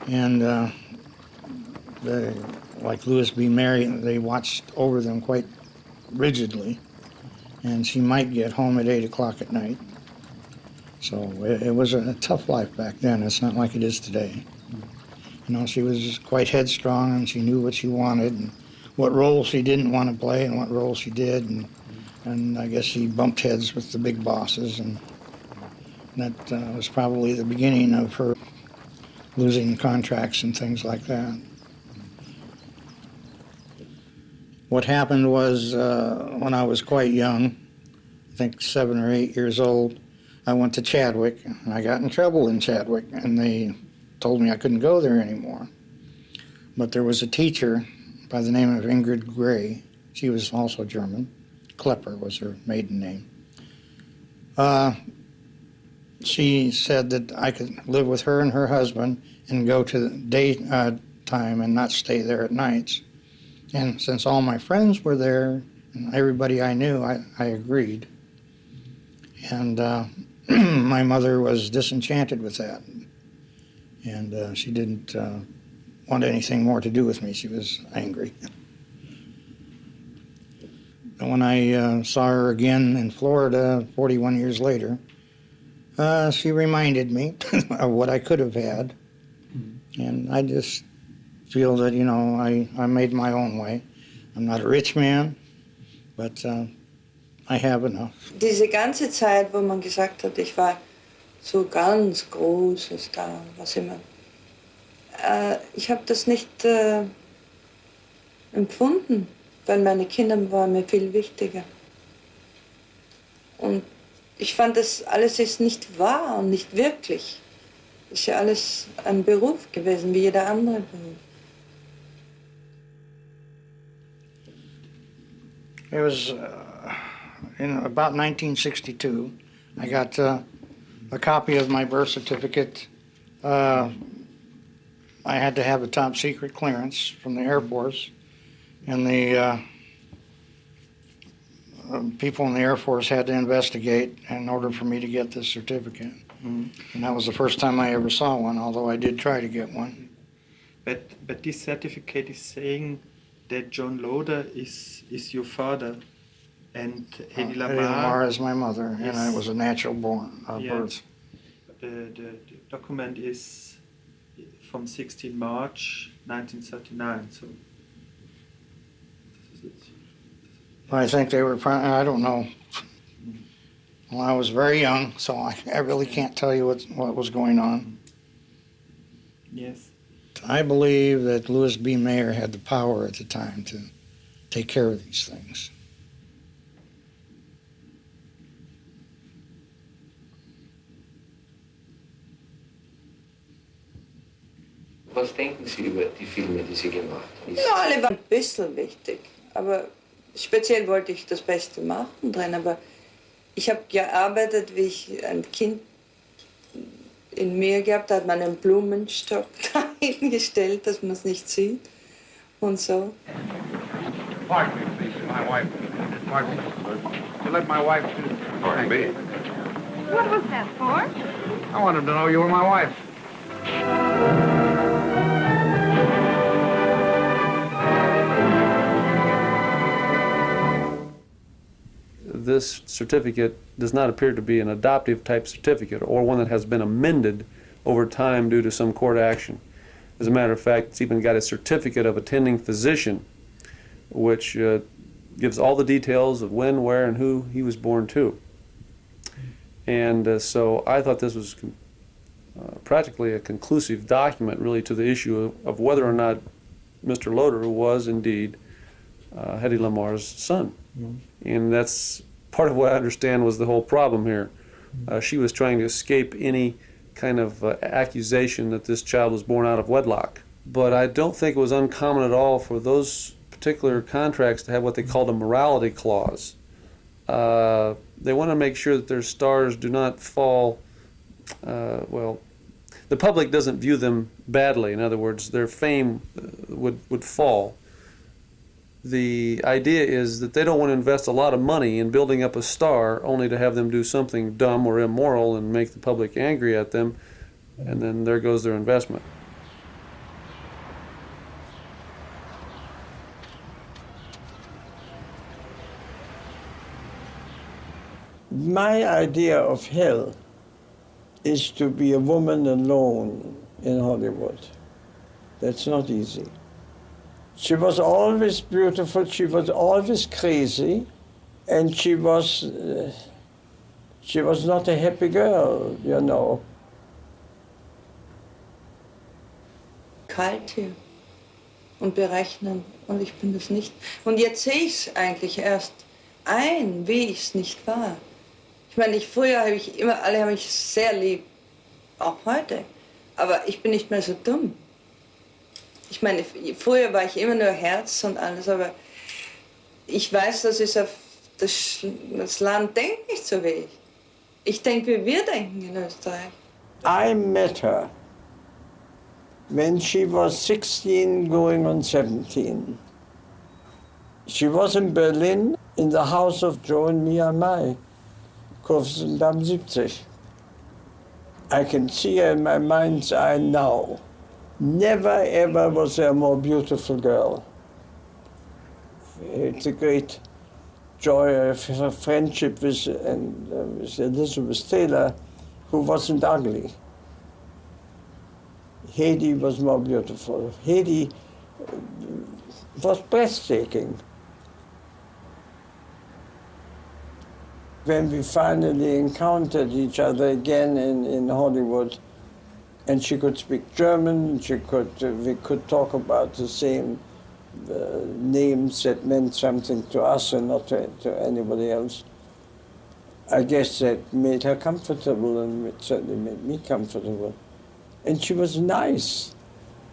S21: and like Louis B. Mayer, they watched over them quite rigidly, and she might get home at 8 o'clock at night. So it was a tough life back then. It's not like it is today. You know, she was quite headstrong, and she knew what she wanted and what role she didn't want to play and what role she did, and I guess she bumped heads with the big bosses, and that was probably the beginning of her losing contracts and things like that. What happened was when I was quite young, I think 7 or 8 years old, I went to Chadwick, and I got in trouble in Chadwick, and they told me I couldn't go there anymore. But there was a teacher by the name of Ingrid Gray. She was also German. Klepper was her maiden name. She said that I could live with her and her husband and go to the daytime and not stay there at nights. And since all my friends were there and everybody I knew, I agreed. And my mother was disenchanted with that. And she didn't want anything more to do with me. She was angry. And when I saw her again in Florida 41 years later, she reminded me of what I could have had. And I just feel that, you know, I made my own way. I'm not a rich man, but I have enough.
S4: Diese ganze Zeit, wo man gesagt hat, ich war so ganz großes da, was immer. Ich habe das nicht empfunden, weil meine Kinder waren mir viel wichtiger. Und ich fand, das alles ist nicht wahr und nicht wirklich. Ist ja alles ein Beruf gewesen, wie jeder andere Beruf.
S21: It was in about 1962. I got a copy of my birth certificate. I had to have a top secret clearance from the Air Force, and the people in the Air Force had to investigate in order for me to get this certificate. And that was the first time I ever saw one, although I did try to get one.
S16: But this certificate is saying that John Loder is your father, and Hedy
S21: Lamarr is my mother, and I was a natural born birth.
S16: The document is from 16 March 1939. So
S21: I think they were, I don't know. Well, I was very young, so I really can't tell you what was going on.
S16: Yes.
S21: I believe that Louis B. Mayer had the power at the time to take care of these things.
S11: Was denken Sie über die Filme, die Sie gemacht haben?
S4: Ja, alle waren ein bisschen wichtig, aber speziell wollte ich das Beste machen drin, aber ich habe gearbeitet, wie ich ein Kind in mir gehabt, da hat man einen Blumenstock dahingestellt, dass man es nicht sieht und so.
S1: Pardon me, please, my wife. Pardon me. You let my wife do. Pardon me.
S2: What was that for?
S1: I wanted to know you were my wife.
S6: This certificate does not appear to be an adoptive type certificate or one that has been amended over time due to some court action. As a matter of fact, it's even got a certificate of attending physician, which gives all the details of when, where, and who he was born to. And so I thought this was practically a conclusive document really to the issue of whether or not Mr. Loder was indeed Hedy Lamarr's son. And that's part of what I understand was the whole problem here. She was trying to escape any kind of accusation that this child was born out of wedlock. But I don't think it was uncommon at all for those particular contracts to have what they called a morality clause. They want to make sure that their stars do not fall, well, the public doesn't view them badly. In other words, their fame would fall. The idea is that they don't want to invest a lot of money in building up a star only to have them do something dumb or immoral and make the public angry at them, and then there goes their investment.
S9: My idea of hell is to be a woman alone in Hollywood. That's not easy. She was always beautiful, she was always crazy, and she was not a happy girl, you know.
S4: Kalt hier und berechnen, und ich bin das nicht. Und jetzt sehe ich es eigentlich erst ein, wie ich es nicht war. Ich meine, früher habe ich immer, alle haben mich sehr lieb, auch heute, aber ich bin nicht mehr so dumm. Ich meine, früher war ich immer nur Herz und alles, aber ich weiß, dass das Land denkt nicht so wie ich. Ich denke, wie wir denken in Österreich.
S9: I met her when she was 16 going on 17. She was in Berlin in the house of Joe and me and Mai, Kurfürstendamm 70. I can see her in my mind's eye now. Never ever was there a more beautiful girl. It's a great joy of her friendship with Elizabeth Taylor, who wasn't ugly. Hedy was more beautiful. Hedy was breathtaking. When we finally encountered each other again in Hollywood, and she could speak German, we could talk about the same names that meant something to us and not to anybody else. I guess that made her comfortable, and it certainly made me comfortable. And she was nice,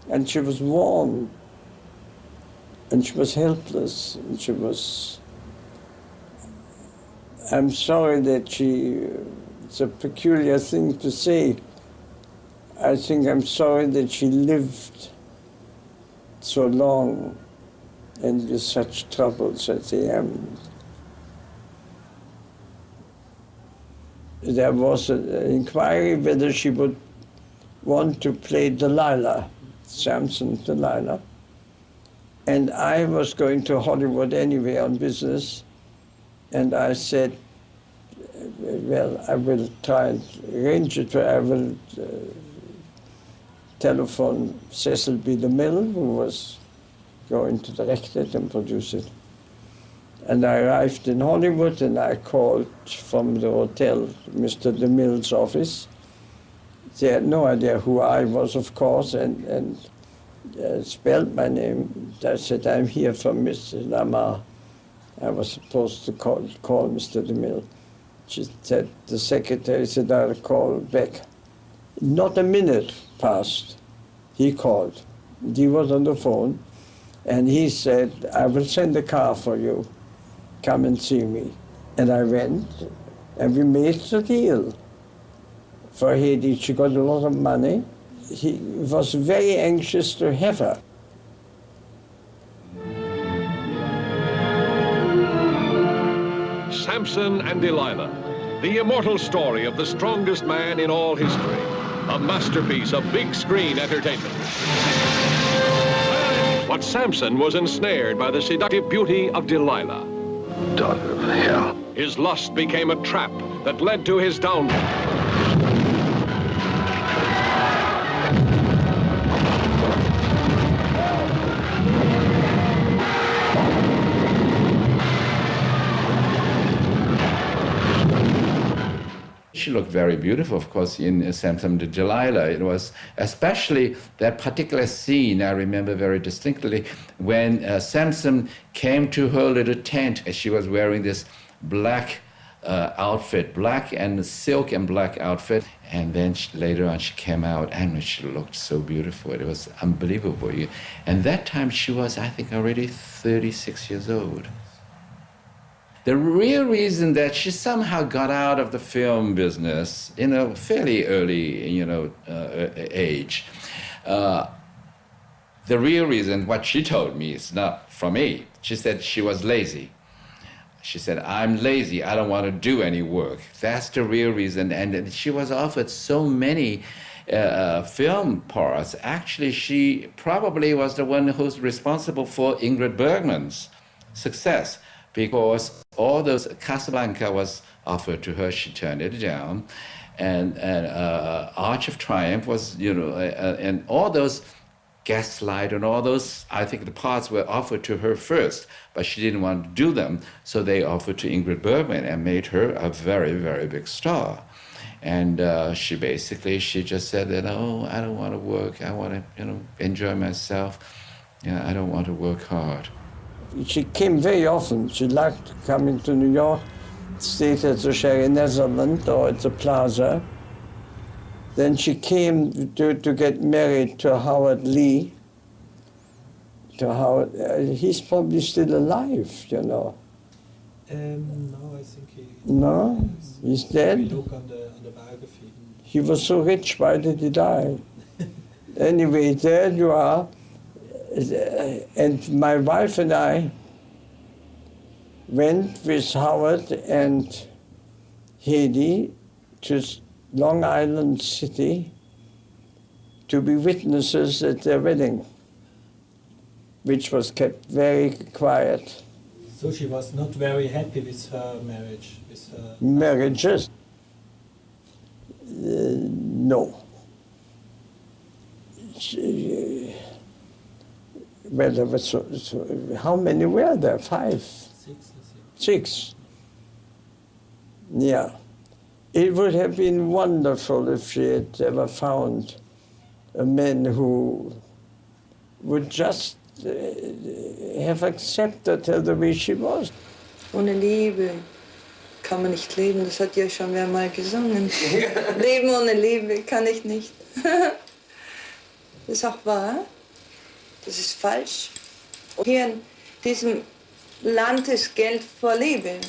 S9: and she was warm, and she was helpless, and she was... I'm sorry that it's a peculiar thing to say. I think I'm sorry that she lived so long and with such troubles at the end. There was an inquiry whether she would want to play Delilah, Samson Delilah. And I was going to Hollywood anyway on business, and I said, well, I will try and arrange it, I will telephone Cecil B. DeMille, who was going to direct it and produce it. And I arrived in Hollywood, and I called from the hotel, Mr. DeMille's office. They had no idea who I was, of course, and spelled my name. I said, I'm here from Mr. Lamarr. I was supposed to call Mr. DeMille. She said, the secretary said, I'll call back. Not a minute passed. He called. He was on the phone, and he said, I will send a car for you. Come and see me. And I went, and we made the deal. For Hedy, she got a lot of money. He was very anxious to have her.
S14: Samson and Delilah, the immortal story of the strongest man in all history. A masterpiece of big screen entertainment. But Samson was ensnared by the seductive beauty of Delilah. Daughter of hell. His lust became a trap that led to his downfall.
S5: She looked very beautiful, of course, in Samson to Delilah. It was especially that particular scene I remember very distinctly when Samson came to her little tent. She was wearing this black outfit, black and silk and black outfit. And then later on she came out and she looked so beautiful. It was unbelievable. And that time she was, I think, already 36 years old. The real reason that she somehow got out of the film business in a fairly early, age, the real reason, what she told me, is not from me. She said she was lazy. She said, I'm lazy, I don't want to do any work. That's the real reason. And she was offered so many film parts. Actually, she probably was the one who's responsible for Ingrid Bergman's success, because all those, Casablanca was offered to her, she turned it down, and Arch of Triumph was, and all those Gaslight and all those, I think the parts were offered to her first, but she didn't want to do them, so they offered to Ingrid Bergman and made her a very, very big star. And she just said that, oh, I don't want to work, I want to, enjoy myself, I don't want to work hard.
S9: She came very often. She liked coming to New York, stayed at the Sherry Netherlands or at the Plaza. Then she came to get married to Howard Lee. He's probably still alive,
S16: No, I think he...
S9: No? He's dead?
S16: We look on the biography.
S9: He was so rich, why did he die? Anyway, there you are. And my wife and I went with Howard and Hedy to Long Island City to be witnesses at their wedding, which was kept very quiet.
S16: So she was not very happy with her marriage?
S9: Marriages? No. Well, there was how many were there? 5? 6. Yeah. It would have been wonderful if she had ever found a man who would just have accepted her the way she was.
S4: Ohne Liebe kann man nicht leben, das hat ja schon wer mal gesungen. Leben ohne Liebe kann ich nicht. Das ist auch wahr. Das ist falsch. Hier in diesem Land ist Geld vor Liebe.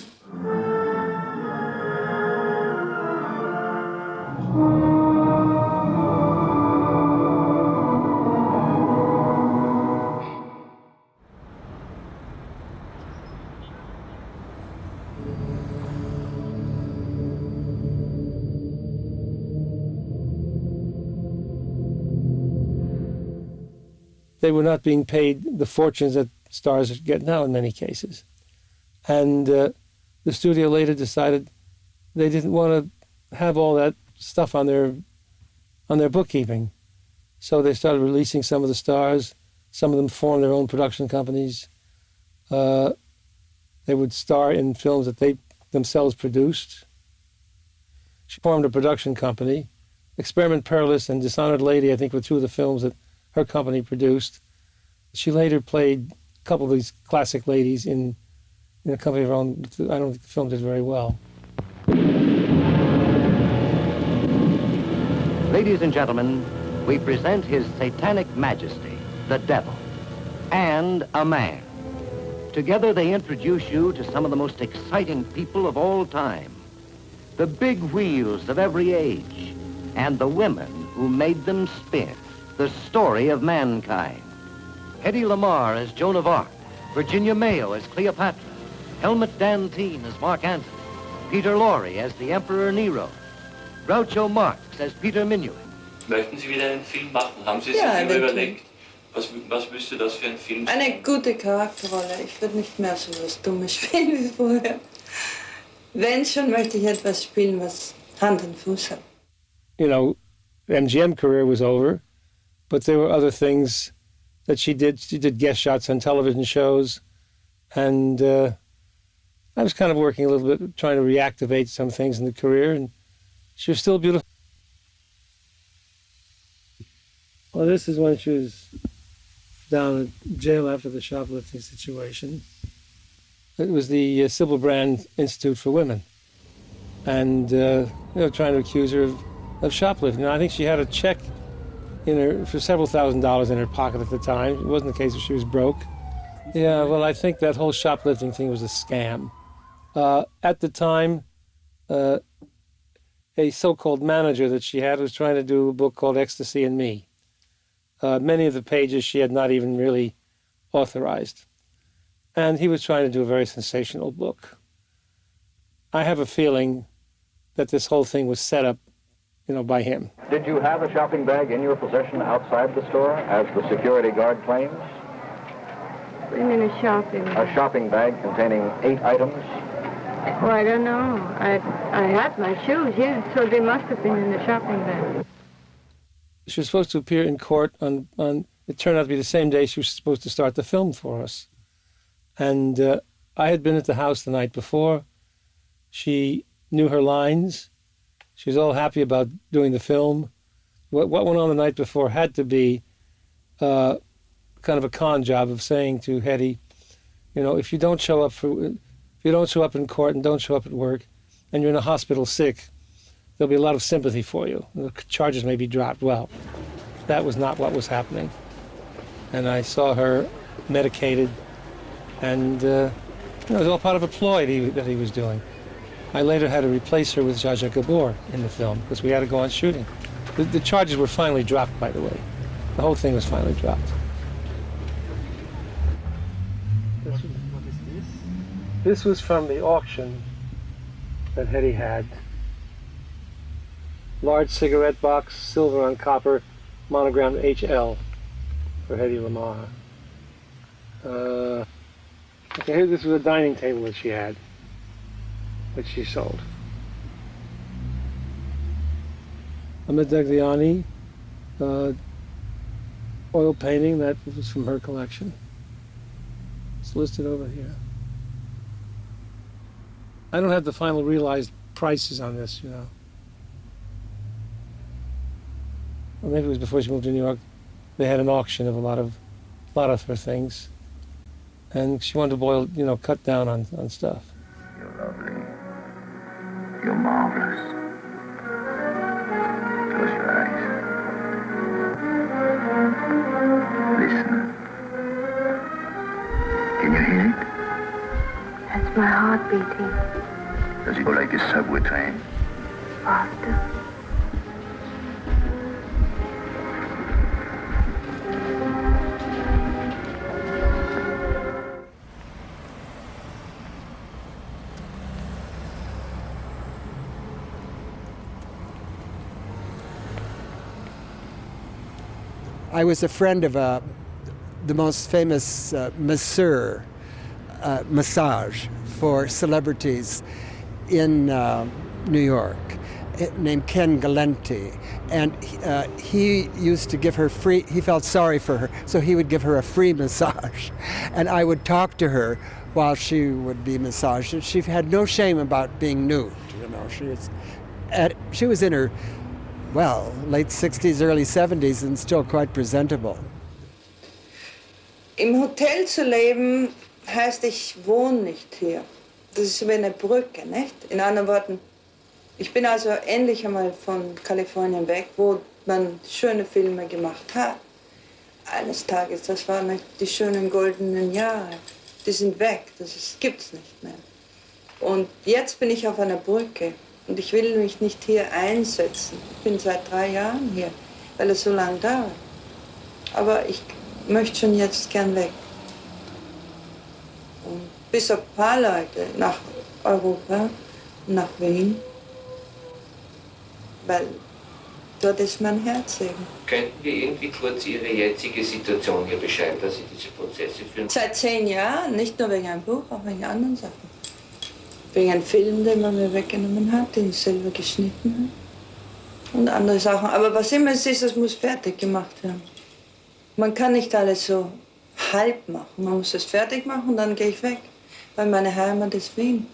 S12: They were not being paid the fortunes that stars get now in many cases. And the studio later decided they didn't want to have all that stuff on their bookkeeping. So they started releasing some of the stars. Some of them formed their own production companies. They would star in films that they themselves produced. She formed a production company. Experiment Perilous and Dishonored Lady, I think, were two of the films that her company produced. She later played a couple of these classic ladies in a company of her own. I don't think the film did very well.
S7: Ladies and gentlemen, we present His Satanic Majesty, the Devil, and a man. Together they introduce you to some of the most exciting people of all time, the big wheels of every age, and the women who made them spin. The story of mankind. Hedy Lamarr as Joan of Arc, Virginia Mayo as Cleopatra, Helmut Dantine as Mark Antony, Peter Lorre as the Emperor Nero, Groucho Marx as Peter Minuit.
S22: Möchten Sie wieder einen Film machen? Haben Sie sich
S4: Ja,
S22: immer
S4: wirklich.
S22: überlegt, was müsste das für ein Film sein?
S4: Eine gute Charakterrolle. Ich würde nicht mehr so was Dummes spielen wie vorher. Wenn schon, möchte ich etwas spielen, was Hand und Fuß hat.
S12: You know, the MGM career was over, but there were other things that she did. She did guest shots on television shows, and I was kind of working a little bit, trying to reactivate some things in the career, and She was still beautiful. Well, this is when she was down at jail after the shoplifting situation. It was the Sybil Brand Institute for Women. And trying to accuse her of shoplifting. And I think she had a check in her for several $1,000s in her pocket at the time. It wasn't the case that she was broke. Yeah, well, I think that whole shoplifting thing was a scam. At the time, a so-called manager that she had was trying to do a book called Ecstasy and Me. Many of the pages she had not even really authorized. And he was trying to do a very sensational book. I have a feeling that this whole thing was set up, by him.
S8: Did you have a shopping bag in your possession outside the store, as the security guard claims?
S15: What do you mean a shopping bag?
S8: A shopping bag containing 8 items?
S15: Oh, I don't know. I had my shoes, yeah, so they must have been in the shopping bag.
S12: She was supposed to appear in court on it turned out to be the same day she was supposed to start the film for us. And I had been at the house the night before. She knew her lines. She was all happy about doing the film. What went on the night before had to be kind of a con job of saying to Hedy, if you don't show up in court and don't show up at work, and you're in a hospital sick, there'll be a lot of sympathy for you. The charges may be dropped. Well, that was not what was happening. And I saw her medicated, and it was all part of a ploy that he was doing. I later had to replace her with Zsa Zsa Gabor in the film because we had to go on shooting. The charges were finally dropped, by the way. The whole thing was finally dropped. What is this? This was from the auction that Hedy had. Large cigarette box, silver on copper, monogrammed HL for Hedy Lamarr. Okay, here, this was a dining table that she had, that she sold. A Modigliani oil painting, that was from her collection. It's listed over here. I don't have the final realized prices on this, Or maybe it was before she moved to New York. They had an auction of a lot of her things. And she wanted to cut down on stuff.
S23: You're lovely. You're marvelous. Close your eyes. Listen. Can you hear it?
S15: That's my heart beating.
S23: Does it go like a subway train?
S15: Faster.
S24: I was a friend of the most famous masseur, massage for celebrities in New York, named Ken Galenti. And he used to give her free, he felt sorry for her, so he would give her a free massage. And I would talk to her while she would be massaged. And she had no shame about being nude, She was in her, late 60s, early 70s and still quite presentable.
S4: Im Hotel zu leben heißt, ich wohne nicht hier. Das ist wie eine Brücke, nicht? In anderen Worten, ich bin also endlich einmal von Kalifornien weg, wo man schöne Filme gemacht hat. Eines Tages, das waren nicht die schönen goldenen Jahre. Die sind weg, das gibt's nicht mehr. Und jetzt bin ich auf einer Brücke. Und ich will mich nicht hier einsetzen. Ich bin seit 3 Jahren hier, weil es so lange dauert. Aber ich möchte schon jetzt gern weg. Und bis auf ein paar Leute nach Europa, nach Wien, weil dort ist mein Herz eben.
S11: Könnten wir irgendwie kurz Ihre jetzige Situation hier beschreiben, dass Sie diese Prozesse führen?
S4: Seit 10 Jahren, nicht nur wegen einem Buch, auch wegen anderen Sachen. Wegen einem Film, den man mir weggenommen hat, den ich selber geschnitten habe. Und andere Sachen. Aber was immer es ist, das muss fertig gemacht werden. Man kann nicht alles so halb machen. Man muss es fertig machen und dann gehe ich weg. Weil meine Heimat ist Wien.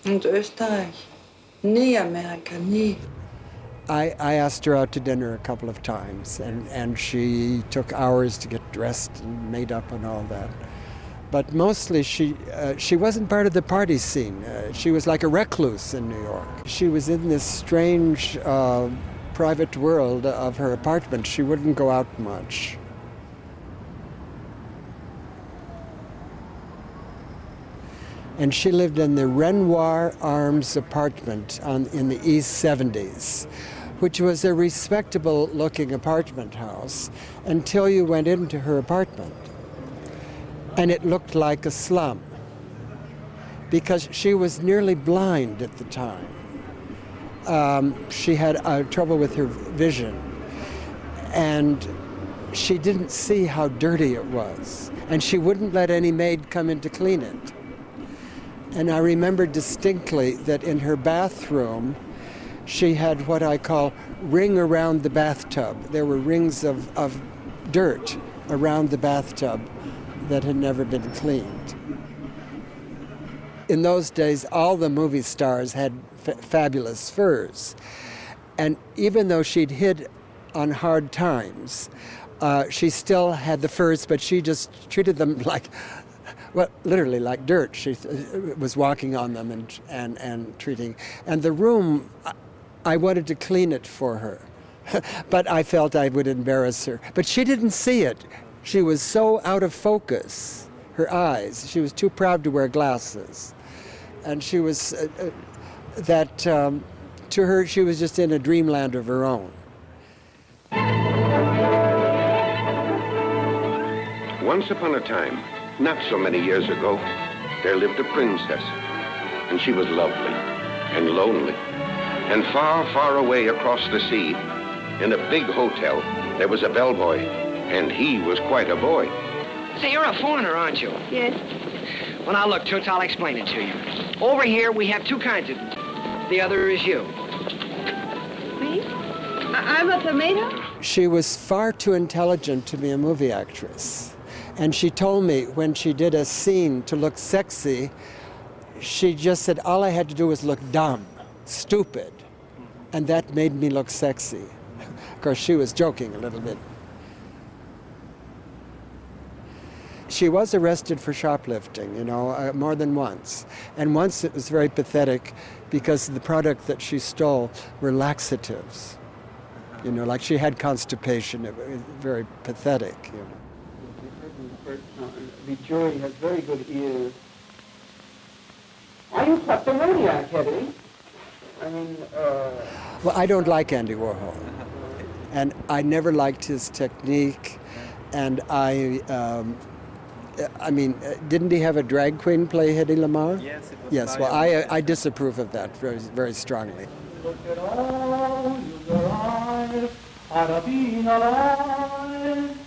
S4: Und Österreich. Nie Amerika, nie.
S24: I asked her out to dinner a couple of times, and she took hours to get dressed and made up and all that. But mostly she wasn't part of the party scene. She was like a recluse in New York. She was in this strange private world of her apartment. She wouldn't go out much. And she lived in the Renoir Arms apartment in the East 70s, which was a respectable looking apartment house until you went into her apartment. And it looked like a slum because she was nearly blind at the time. She had trouble with her vision, and she didn't see how dirty it was, and she wouldn't let any maid come in to clean it. And I remember distinctly that in her bathroom, she had what I call ring around the bathtub. There were rings of dirt around the bathtub that had never been cleaned. In those days, all the movie stars had fabulous furs. And even though she'd hid on hard times, she still had the furs, but she just treated them like, well, literally like dirt. She was walking on them and treating. And the room, I wanted to clean it for her, but I felt I would embarrass her. But she didn't see it. She was so out of focus, her eyes. She was too proud to wear glasses. And she was, to her, she was just in a dreamland of her own.
S13: Once upon a time, not so many years ago, there lived a princess. And she was lovely and lonely. And far, far away across the sea, in a big hotel, there was a bellboy. And he was quite a boy.
S17: Say, you're a foreigner, aren't you?
S15: Yes.
S17: Well, now, look, Toots, I'll explain it to you. Over here, we have two kinds of... The other is you.
S15: Me? I'm a tomato?
S24: She was far too intelligent to be a movie actress. And she told me when she did a scene to look sexy, she just said all I had to do was look dumb, stupid. And that made me look sexy. Of course, she was joking a little bit. She was arrested for shoplifting, more than once. And once it was very pathetic because the product that she stole were laxatives. Like she had constipation. It was very pathetic,
S18: The jury has very good ears. Are you kleptomaniac, Hedy?
S24: Well, I don't like Andy Warhol. And I never liked his technique. And didn't he have a drag queen play Hedy Lamarr?
S18: Yes, it was.
S24: Yes, well, I disapprove of that very, very strongly.
S18: Look at all your eyes, I've been alive,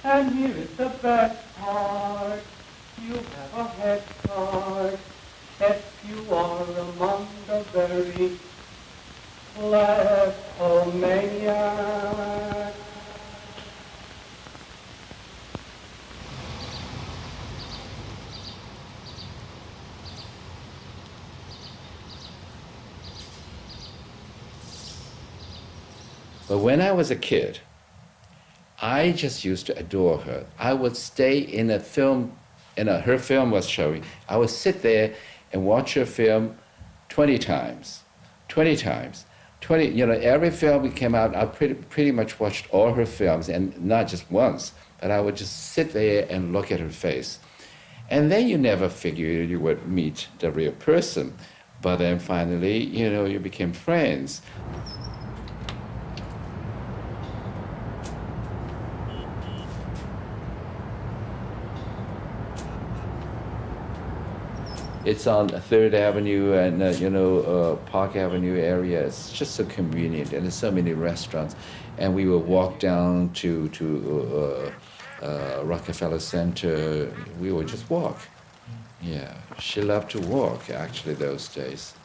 S18: and here is the best part. You have a head start, if you are among the very kleptomaniacs.
S5: But when I was a kid, I just used to adore her. I would stay in a film, her film was showing. I would sit there and watch her film 20 times. Every film we came out, I pretty much watched all her films, and not just once, but I would just sit there and look at her face. And then you never figured you would meet the real person. But then finally, you became friends. It's on 3rd Avenue and, Park Avenue area. It's just so convenient, and there's so many restaurants. And we would walk down to Rockefeller Center. We would just walk. Yeah, she loved to walk, actually, those days.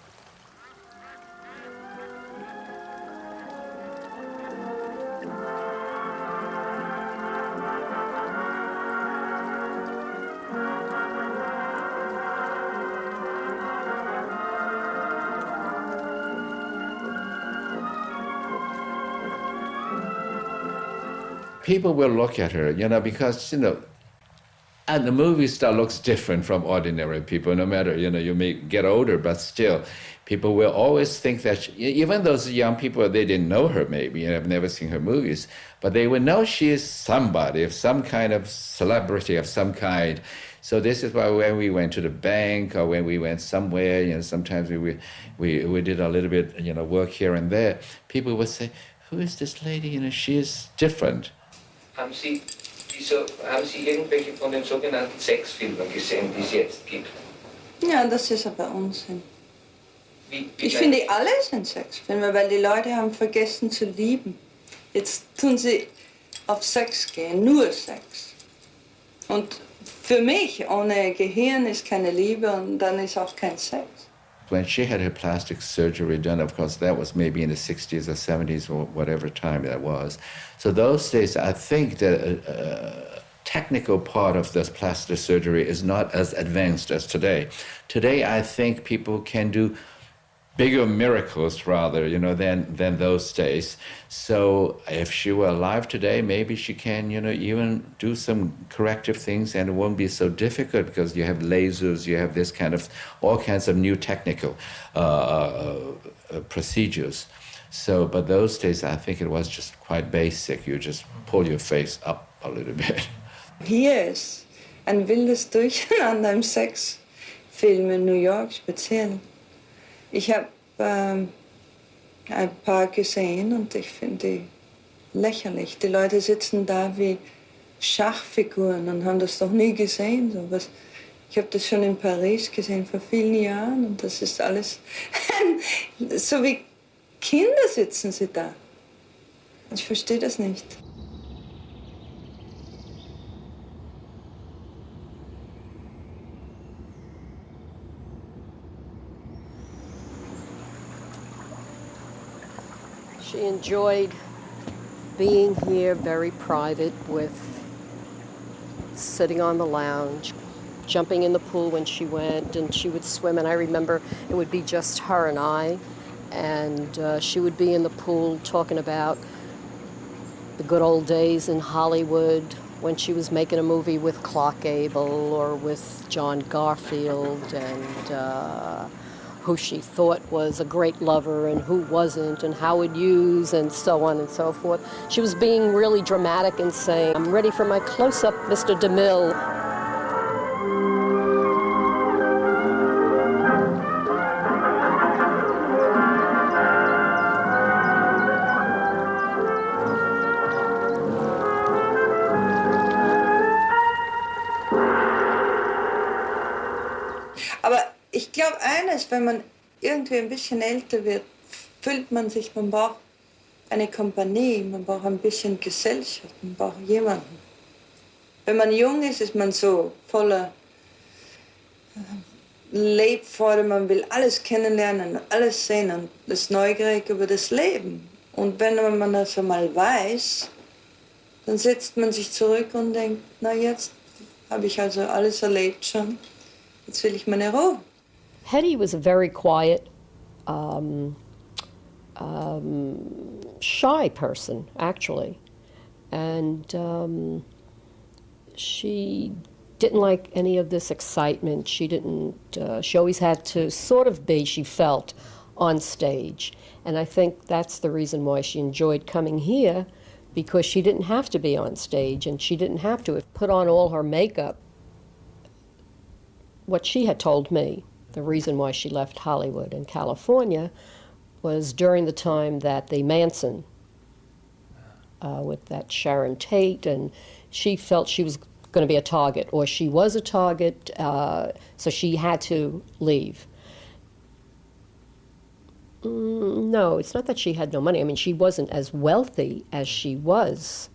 S5: people will look at her, because, and the movie star looks different from ordinary people, no matter, you may get older, but still, people will always think that, even those young people, they didn't know her maybe, and have never seen her movies, but they will know she is somebody, of some kind of celebrity of some kind. So this is why when we went to the bank or when we went somewhere, sometimes we did a little bit, work here and there, people would say, who is this lady? She is different.
S11: Haben Sie irgendwelche von den sogenannten Sexfilmen gesehen, die es jetzt gibt?
S4: Ja, das ist aber Unsinn. Ich finde, alle sind Sexfilme, weil die Leute haben vergessen zu lieben. Jetzt tun sie auf Sex gehen, nur Sex. Und für mich, ohne Gehirn ist keine Liebe und dann ist auch kein Sex.
S5: When she had her plastic surgery done, of course, that was maybe in the 60s or 70s or whatever time that was. So those days, I think the technical part of this plastic surgery is not as advanced as today. Today, I think people can do bigger miracles, rather, than those days. So if she were alive today, maybe she can, even do some corrective things, and it won't be so difficult because you have lasers, you have this kind of, all kinds of new technical procedures. So, but those days, I think it was just quite basic. You just pull your face up a little bit.
S4: Hier ist ein wildes Durcheinander im Sexfilm in New York speziell. Ich habe ein paar gesehen und ich finde die lächerlich. Die Leute sitzen da wie Schachfiguren und haben das doch nie gesehen. Sowas. Ich habe das schon in Paris gesehen vor vielen Jahren und das ist alles so wie Kinder sitzen sie da. Ich verstehe das nicht.
S3: She enjoyed being here, very private, with sitting on the lounge, jumping in the pool when she went, and she would swim. And I remember it would be just her and I, and she would be in the pool talking about the good old days in Hollywood when she was making a movie with Clark Gable or with John Garfield, and who she thought was a great lover and who wasn't, and Howard Hughes, and so on and so forth. She was being really dramatic and saying, I'm ready for my close-up, Mr. DeMille.
S4: Ich glaube eines, wenn man irgendwie ein bisschen älter wird, fühlt man sich, man braucht eine Kompanie, man braucht ein bisschen Gesellschaft, man braucht jemanden. Wenn man jung ist, ist man so voller Lebfreude, man will alles kennenlernen, alles sehen und ist neugierig über das Leben. Und wenn man das einmal weiß, dann setzt man sich zurück und denkt, na jetzt habe ich also alles erlebt schon, jetzt will ich meine Ruhe.
S3: Hedy was a very quiet, shy person, actually. And she didn't like any of this excitement. She always had to sort of be, she felt, on stage. And I think that's the reason why she enjoyed coming here, because she didn't have to be on stage and she didn't have to put on all her makeup. What she had told me, the reason why she left Hollywood and California, was during the time that the Manson, with that Sharon Tate, and she felt she was going to be a target, or she was a target, so she had to leave. No, it's not that she had no money. I mean, she wasn't as wealthy as she was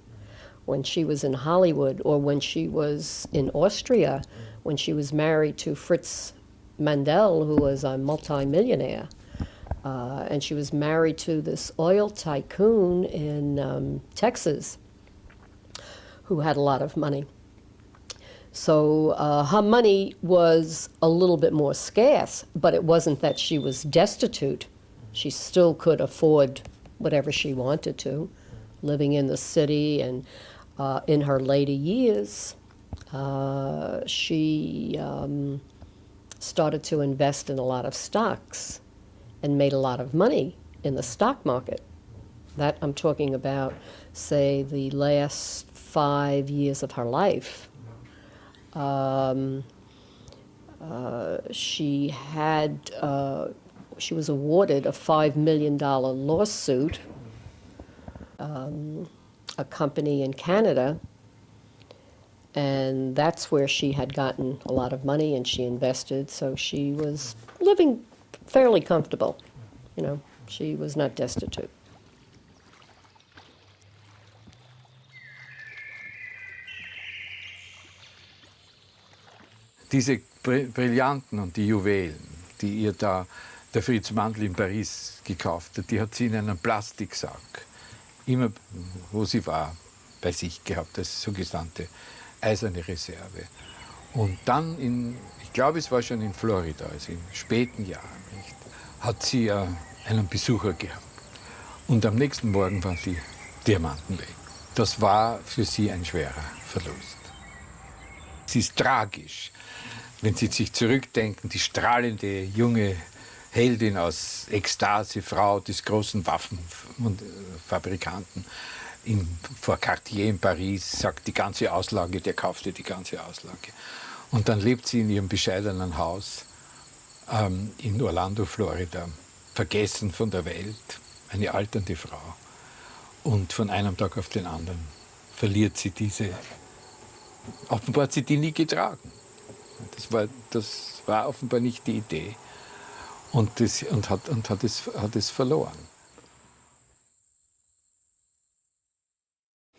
S3: when she was in Hollywood or when she was in Austria, when she was married to Fritz Mandel, who was a multimillionaire. And she was married to this oil tycoon in Texas who had a lot of money. So her money was a little bit more scarce, but it wasn't that she was destitute. She still could afford whatever she wanted to, living in the city. And In her later years, she started to invest in a lot of stocks and made a lot of money in the stock market. That I'm talking about, say, the last 5 years of her life. She was awarded a $5 million lawsuit, a company in Canada, and that's where she had gotten a lot of money and she invested, so she was living fairly comfortable. You know, she was not destitute.
S10: Diese Brillanten und die Juwelen, die ihr da der Fritz Mandl in Paris gekauft hat, die hat sie in einem Plastiksack, immer wo sie war, bei sich gehabt, als sogenannte eiserne Reserve. Und dann, ich glaube, es war schon in Florida, also in späten Jahren, nicht, hat sie einen Besucher gehabt. Und am nächsten Morgen waren die Diamanten weg. Das war für sie ein schwerer Verlust. Es ist tragisch, wenn Sie sich zurückdenken, die strahlende junge Heldin aus Ekstase, Frau des großen Waffenfabrikanten vor Cartier in Paris, sagt die ganze Auslage, der kaufte die ganze Auslage. Und dann lebt sie in ihrem bescheidenen Haus in Orlando, Florida, vergessen von der Welt, eine alternde Frau. Und von einem Tag auf den anderen verliert sie diese. Offenbar hat sie die nie getragen. Das war offenbar nicht die Idee. Und hat es verloren.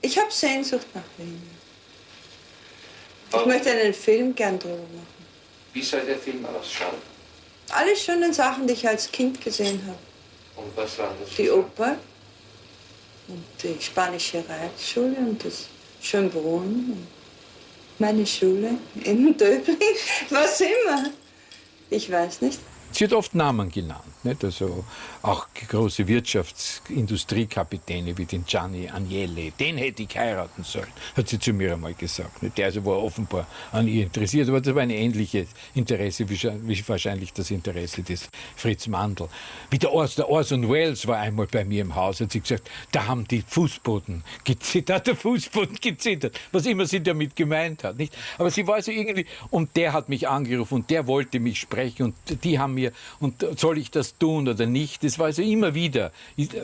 S4: Ich habe Sehnsucht nach Wien. Ich möchte einen Film gern drüber machen.
S11: Wie soll der Film ausschauen?
S4: Alle schönen Sachen, die ich als Kind gesehen habe.
S11: Und was waren das?
S4: Die Oper und die spanische Reitschule und das Schönbrunn und meine Schule in Döbling, was immer. Ich weiß nicht.
S10: Sie hat oft Namen genannt, nicht? Also auch große Wirtschaftsindustriekapitäne wie den Gianni Agnelli, den hätte ich heiraten sollen, hat sie zu mir einmal gesagt. Nicht? Der also war offenbar an ihr interessiert, aber das war ein ähnliches Interesse wie wahrscheinlich das Interesse des Fritz Mandl. Wie der Orson Welles war einmal bei mir im Haus, hat sie gesagt, da haben die Fußboden gezittert, was immer sie damit gemeint hat. Nicht? Aber sie war so irgendwie, und der hat mich angerufen und der wollte mich sprechen und die haben mir, und soll ich das tun oder nicht? Das war also immer wieder,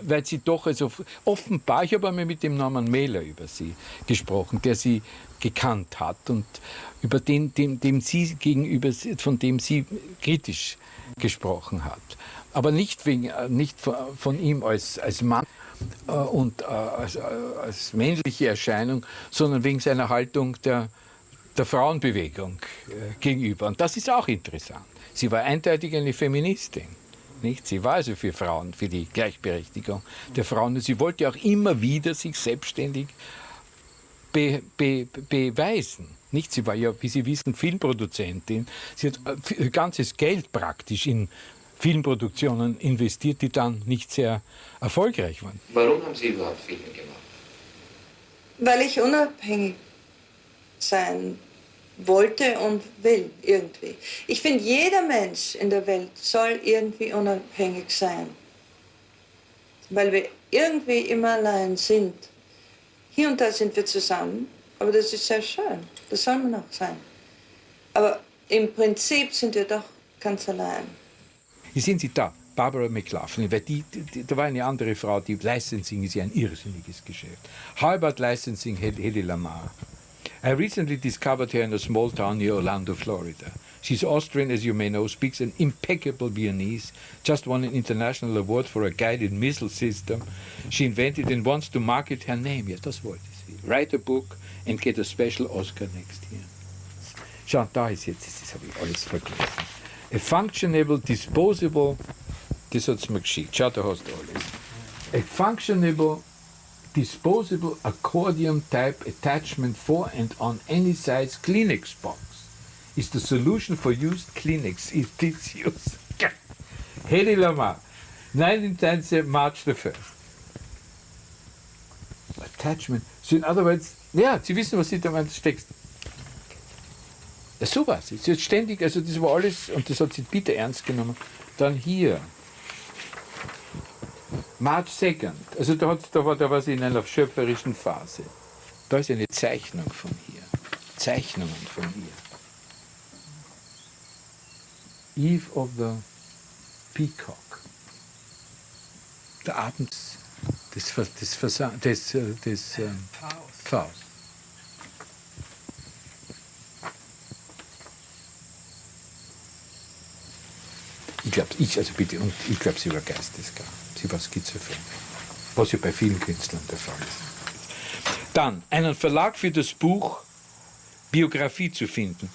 S10: weil sie doch, also offenbar, ich habe einmal mit dem Norman Mailer über sie gesprochen, der sie gekannt hat und über von dem sie kritisch gesprochen hat. Aber nicht von ihm als Mann und als männliche Erscheinung, sondern wegen seiner Haltung der Frauenbewegung gegenüber. Und das ist auch interessant. Sie war eindeutig eine Feministin. Nicht? Sie war also für Frauen, für die Gleichberechtigung der Frauen. Und sie wollte auch immer wieder sich selbstständig beweisen. Nicht? Sie war ja, wie Sie wissen, Filmproduzentin. Sie hat ihr ganzes Geld praktisch in Filmproduktionen investiert, die dann nicht sehr erfolgreich waren.
S11: Warum haben Sie überhaupt Filme gemacht?
S4: Weil ich unabhängig sein wollte und will irgendwie. Ich finde, jeder Mensch in der Welt soll irgendwie unabhängig sein. Weil wir irgendwie immer allein sind. Hier und da sind wir zusammen, aber das ist sehr schön. Das soll man auch sein. Aber im Prinzip sind wir doch ganz allein.
S10: Hier sind Sie da, Barbara McLaughlin, weil da war eine andere Frau, die Licensing ist ja ein irrsinniges Geschäft. How about licensing Hedy Lamarr? I recently discovered her in a small town near Orlando, Florida. She's Austrian, as you may know, speaks an impeccable Viennese, just won an international award for a guided missile system she invented and wants to market her name. Ja, das wollte sie. Write a book and get a special Oscar next year. Schau, da ist jetzt, das habe ich alles vergessen. A functionable, disposable, das hat es mir geschickt. Schau, da hast du alles. A functionable, disposable accordion type attachment for and on any size Kleenex box is the solution for used Kleenex if disuse. Hedy Lamarr, 1910 March the 1st. Attachment. So in other words, ja, Sie wissen, was Sie da steckst. Sowas. Es ist ständig, also das war alles, und das hat sie bitte ernst genommen. Dann hier. March 2nd. Also da war sie in einer schöpferischen Phase. Da ist eine Zeichnung von hier. Zeichnungen von hier. Eve of the Peacock. Der Abend des Pfaus. Ich glaube, sie war geisteskrank. Sie war schizophren. Was ja bei vielen Künstlern der Fall ist. Dann, einen Verlag für das Buch Biografie zu finden,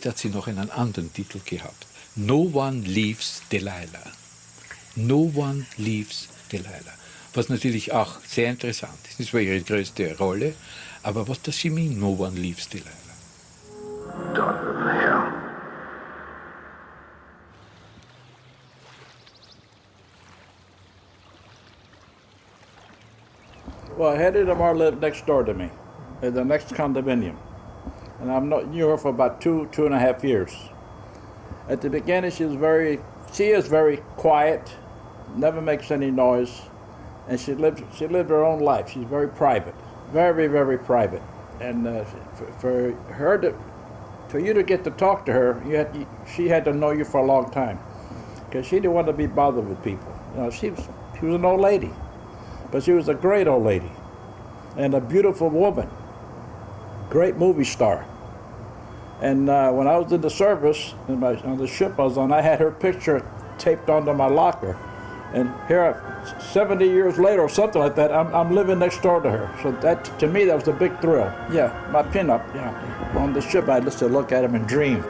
S10: hat sie noch einen anderen Titel gehabt. No One Leaves Delilah. No One Leaves Delilah. Was natürlich auch sehr interessant ist. Das war ihre größte Rolle. Aber was does she mean, No One Leaves Delilah?
S23: Daughter of hell.
S2: Well, Hedy Lamarr lived next door to me, in the next condominium. And I've knew her for about 2.5 years. At the beginning, she is very quiet, never makes any noise, and she lived her own life. She's very private, very, very private. And for you to get to talk to her, she had to know you for a long time, because she didn't want to be bothered with people. You know, she was an old lady. But she was a great old lady and a beautiful woman, great movie star. And when I was in the service, on the ship I was on, I had her picture taped onto my locker. And here, 70 years later or something like that, I'm living next door to her. So that, to me, that was a big thrill. Yeah, my pinup, yeah. On the ship, I used to look at him and dream.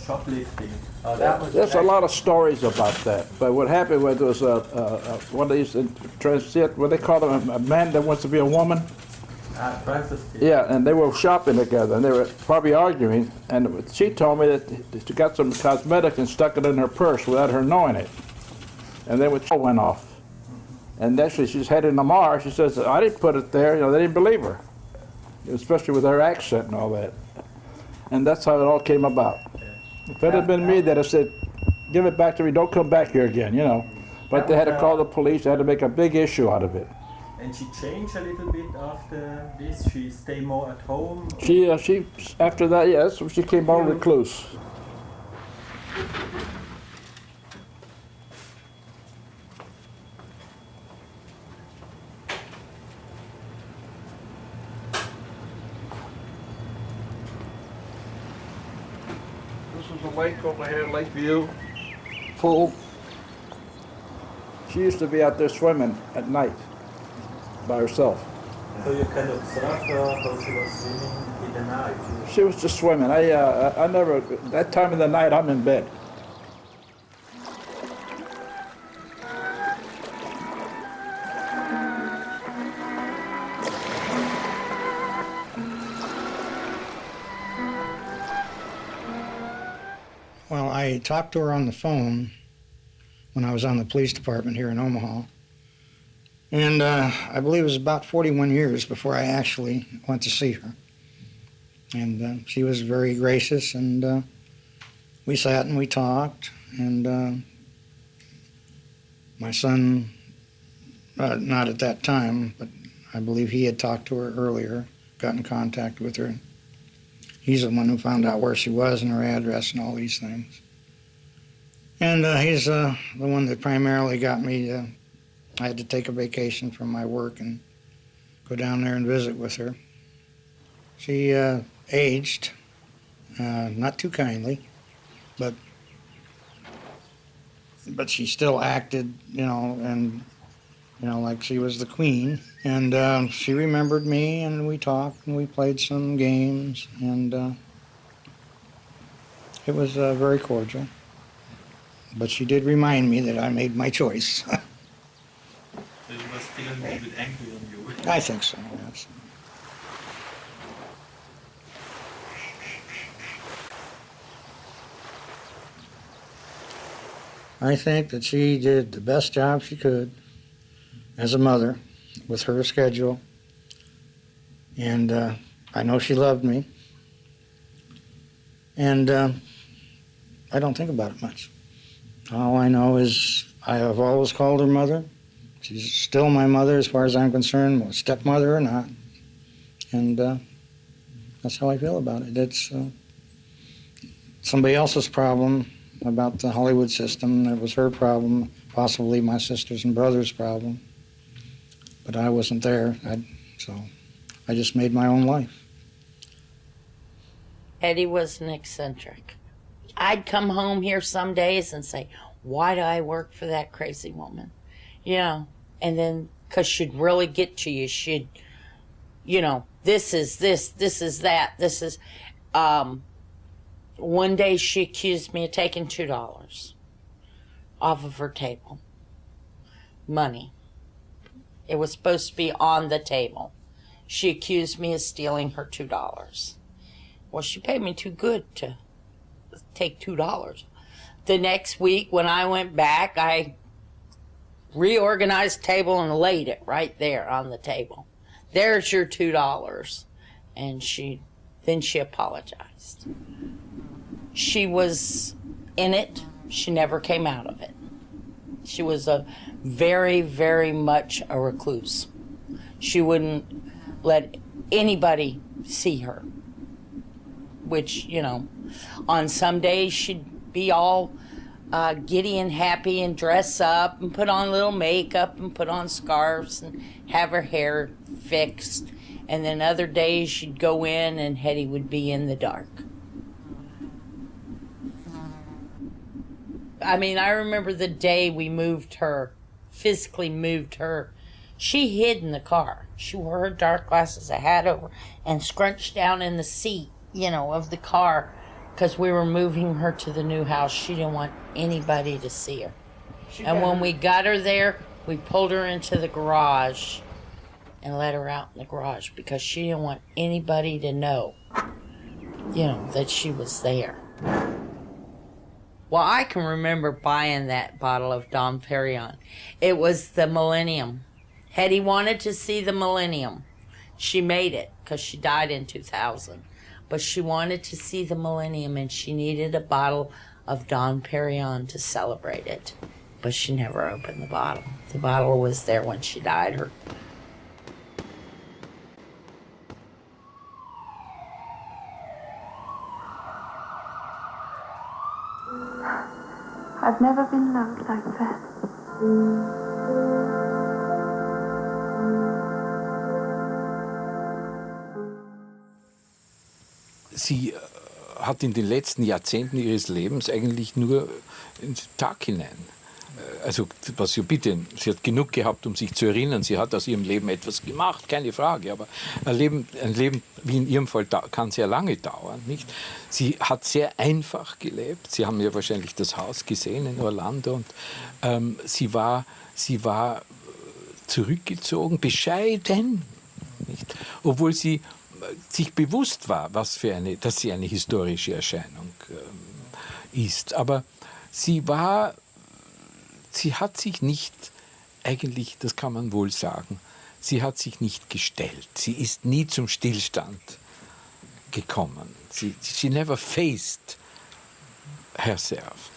S16: Shoplifting.
S2: There's a lot of stories about that. But what happened was one of these what they call them, a man that wants to be a woman. Yeah, and they were shopping together, and they were probably arguing. And she told me that she got some cosmetic and stuck it in her purse without her knowing it. And then it went off. And actually, she's heading to Lamarr. She says, "I didn't put it there." You know, they didn't believe her, especially with her accent and all that. And that's how it all came about. If it had been me, they'd have said, "Give it back to me, don't come back here again," you know. But they had to call the police, they had to make a big issue out of it.
S16: And she changed a little bit after this? She stayed more at home?
S2: She after that, yes, she came more recluse. Lake over here, Lakeview, full. She used to be out there swimming at night by herself.
S16: So you can observe her how she was swimming in the night?
S2: She was just swimming. I never, that time of the night I'm in bed.
S19: Well, I talked to her on the phone when I was on the police department here in Omaha. And I believe it was about 41 years before I actually went to see her. And she was very gracious, and we sat and we talked. And my son, not at that time, but I believe he had talked to her earlier, got in contact with her. He's the one who found out where she was and her address and all these things. And he's the one that primarily got me I had to take a vacation from my work and go down there and visit with her. She aged, not too kindly, but she still acted, like she was the queen. And she remembered me, and we talked, and we played some games, and it was very cordial. But she did remind me that I made my choice.
S16: She was still a little bit angry on you.
S19: I think so, yes. I think that she did the best job she could as a mother with her schedule. And I know she loved me. And I don't think about it much. All I know is I have always called her mother. She's still my mother as far as I'm concerned, stepmother or not. And that's how I feel about it. It's somebody else's problem about the Hollywood system. It was her problem, possibly my sisters and brothers' problem. But I wasn't there, so I just made my own life.
S1: Hedy was an eccentric. I'd come home here some days and say, why do I work for that crazy woman? You know, and then, because she'd really get to you, she'd, you know, this is this is that, this is, one day she accused me of taking $2 off of her table. Money. It was supposed to be on the table. She accused me of stealing her $2. Well, she paid me too good to take $2. The next week when I went back, I reorganized the table and laid it right there on the table. There's your $2. And then she apologized. She was in it. She never came out of it. She was a very, very much a recluse. She wouldn't let anybody see her, which, you know, on some days she'd be all giddy and happy and dress up and put on a little makeup and put on scarves and have her hair fixed. And then other days she'd go in and Hedy would be in the dark. I mean, I remember the day we moved her, physically moved her. She hid in the car. She wore her dark glasses, a hat over, and scrunched down in the seat, you know, of the car, because we were moving her to the new house. She didn't want anybody to see her. And when we got her there, we pulled her into the garage and let her out in the garage because she didn't want anybody to know, you know, that she was there. Well, I can remember buying that bottle of Dom Perignon. It was the Millennium. Hedy wanted to see the Millennium. She made it because she died in 2000. But she wanted to see the Millennium and she needed a bottle of Dom Perignon to celebrate it. But she never opened the bottle. The bottle was there when she died.
S15: I've never been loved like that.
S10: Sie hat in den letzten Jahrzehnten ihres Lebens eigentlich nur in den Tag hinein. Also, was sie hat genug gehabt, um sich zu erinnern. Sie hat aus ihrem Leben etwas gemacht, keine Frage. Aber ein Leben wie in ihrem Fall kann sehr lange dauern, nicht? Sie hat sehr einfach gelebt. Sie haben ja wahrscheinlich das Haus gesehen in Orlando. Und sie war zurückgezogen, bescheiden, nicht? Obwohl sie sich bewusst war, dass sie eine historische Erscheinung ist. Aber sie hat sich nicht, eigentlich, das kann man wohl sagen, sie hat sich nicht gestellt. Sie ist nie zum Stillstand gekommen. She never faced herself.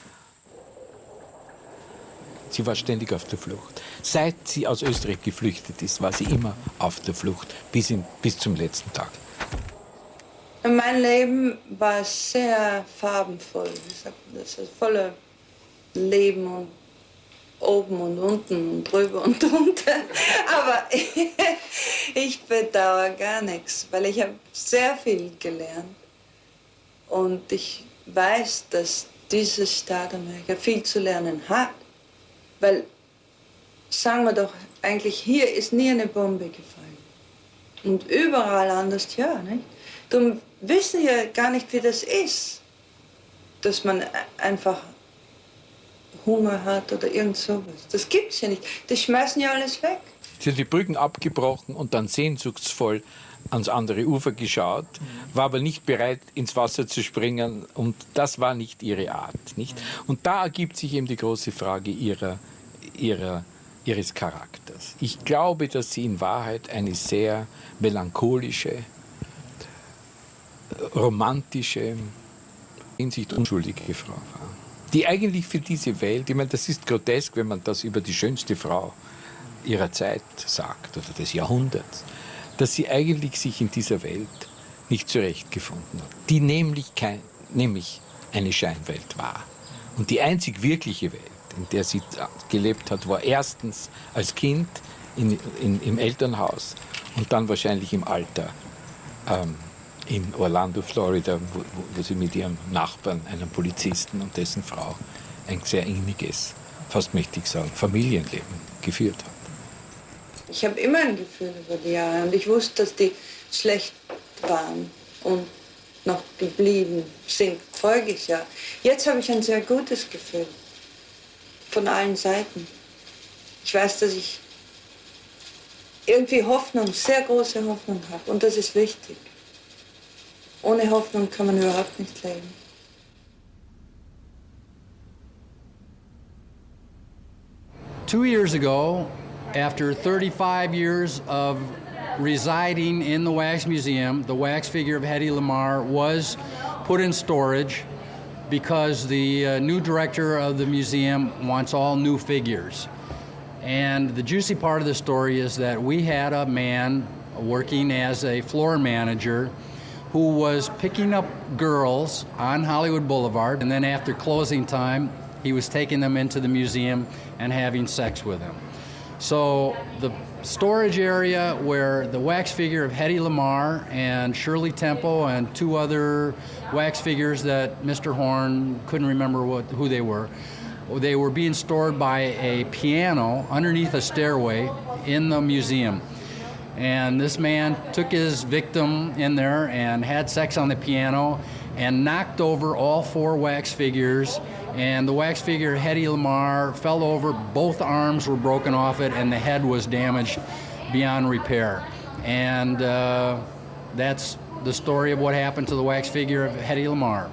S10: Sie war ständig auf der Flucht. Seit sie aus Österreich geflüchtet ist, war sie immer auf der Flucht, bis zum letzten Tag.
S4: Mein Leben war sehr farbenvoll. Das ist voller Leben und oben und unten und drüber und drunter. Aber ich bedauere gar nichts, weil ich habe sehr viel gelernt. Und ich weiß, dass diese Staat Amerika viel zu lernen hat. Weil, sagen wir doch, eigentlich hier ist nie eine Bombe gefallen. Und überall anders, ja, nicht? Darum wissen wir gar nicht, wie das ist, dass man einfach Hunger hat oder irgend sowas. Das gibt's ja nicht. Die schmeißen ja alles weg.
S10: Sie hat die Brücken abgebrochen und dann sehnsuchtsvoll ans andere Ufer geschaut, war aber nicht bereit, ins Wasser zu springen, und das war nicht ihre Art. Nicht? Und da ergibt sich eben die große Frage ihres Charakters. Ich glaube, dass sie in Wahrheit eine sehr melancholische, romantische, in sich unschuldige Frau war, die eigentlich für diese Welt, ich meine, das ist grotesk, wenn man das über die schönste Frau ihrer Zeit sagt oder des Jahrhunderts, dass sie eigentlich sich in dieser Welt nicht zurechtgefunden hat, die nämlich eine Scheinwelt war. Und die einzig wirkliche Welt, in der sie gelebt hat, war erstens als Kind im Elternhaus und dann wahrscheinlich im Alter in Orlando, Florida, wo sie mit ihrem Nachbarn, einem Polizisten und dessen Frau, ein sehr inniges, fast möchte ich sagen, Familienleben geführt hat.
S4: Ich habe immer ein Gefühl über die Jahre und ich wusste, dass die schlecht waren und noch geblieben sind, voriges Jahr. Jetzt habe ich ein sehr gutes Gefühl, von allen Seiten. Ich weiß, dass ich irgendwie Hoffnung, sehr große Hoffnung habe und das ist wichtig. Ohne Hoffnung kann man überhaupt nicht leben.
S6: Two years ago, after 35 years of residing in the Wax Museum, the wax figure of Hedy Lamarr was put in storage because the new director of the museum wants all new figures. And the juicy part of the story is that we had a man working as a floor manager who was picking up girls on Hollywood Boulevard, and then after closing time, he was taking them into the museum and having sex with them. So the storage area where the wax figure of Hedy Lamarr and Shirley Temple and two other wax figures that Mr. Horn couldn't remember who they were being stored by a piano underneath a stairway in the museum. And this man took his victim in there and had sex on the piano and knocked over all four wax figures. And the wax figure, Hedy Lamarr, fell over, both arms were broken off it, and the head was damaged beyond repair. And that's the story of what happened to the wax figure of Hedy Lamarr.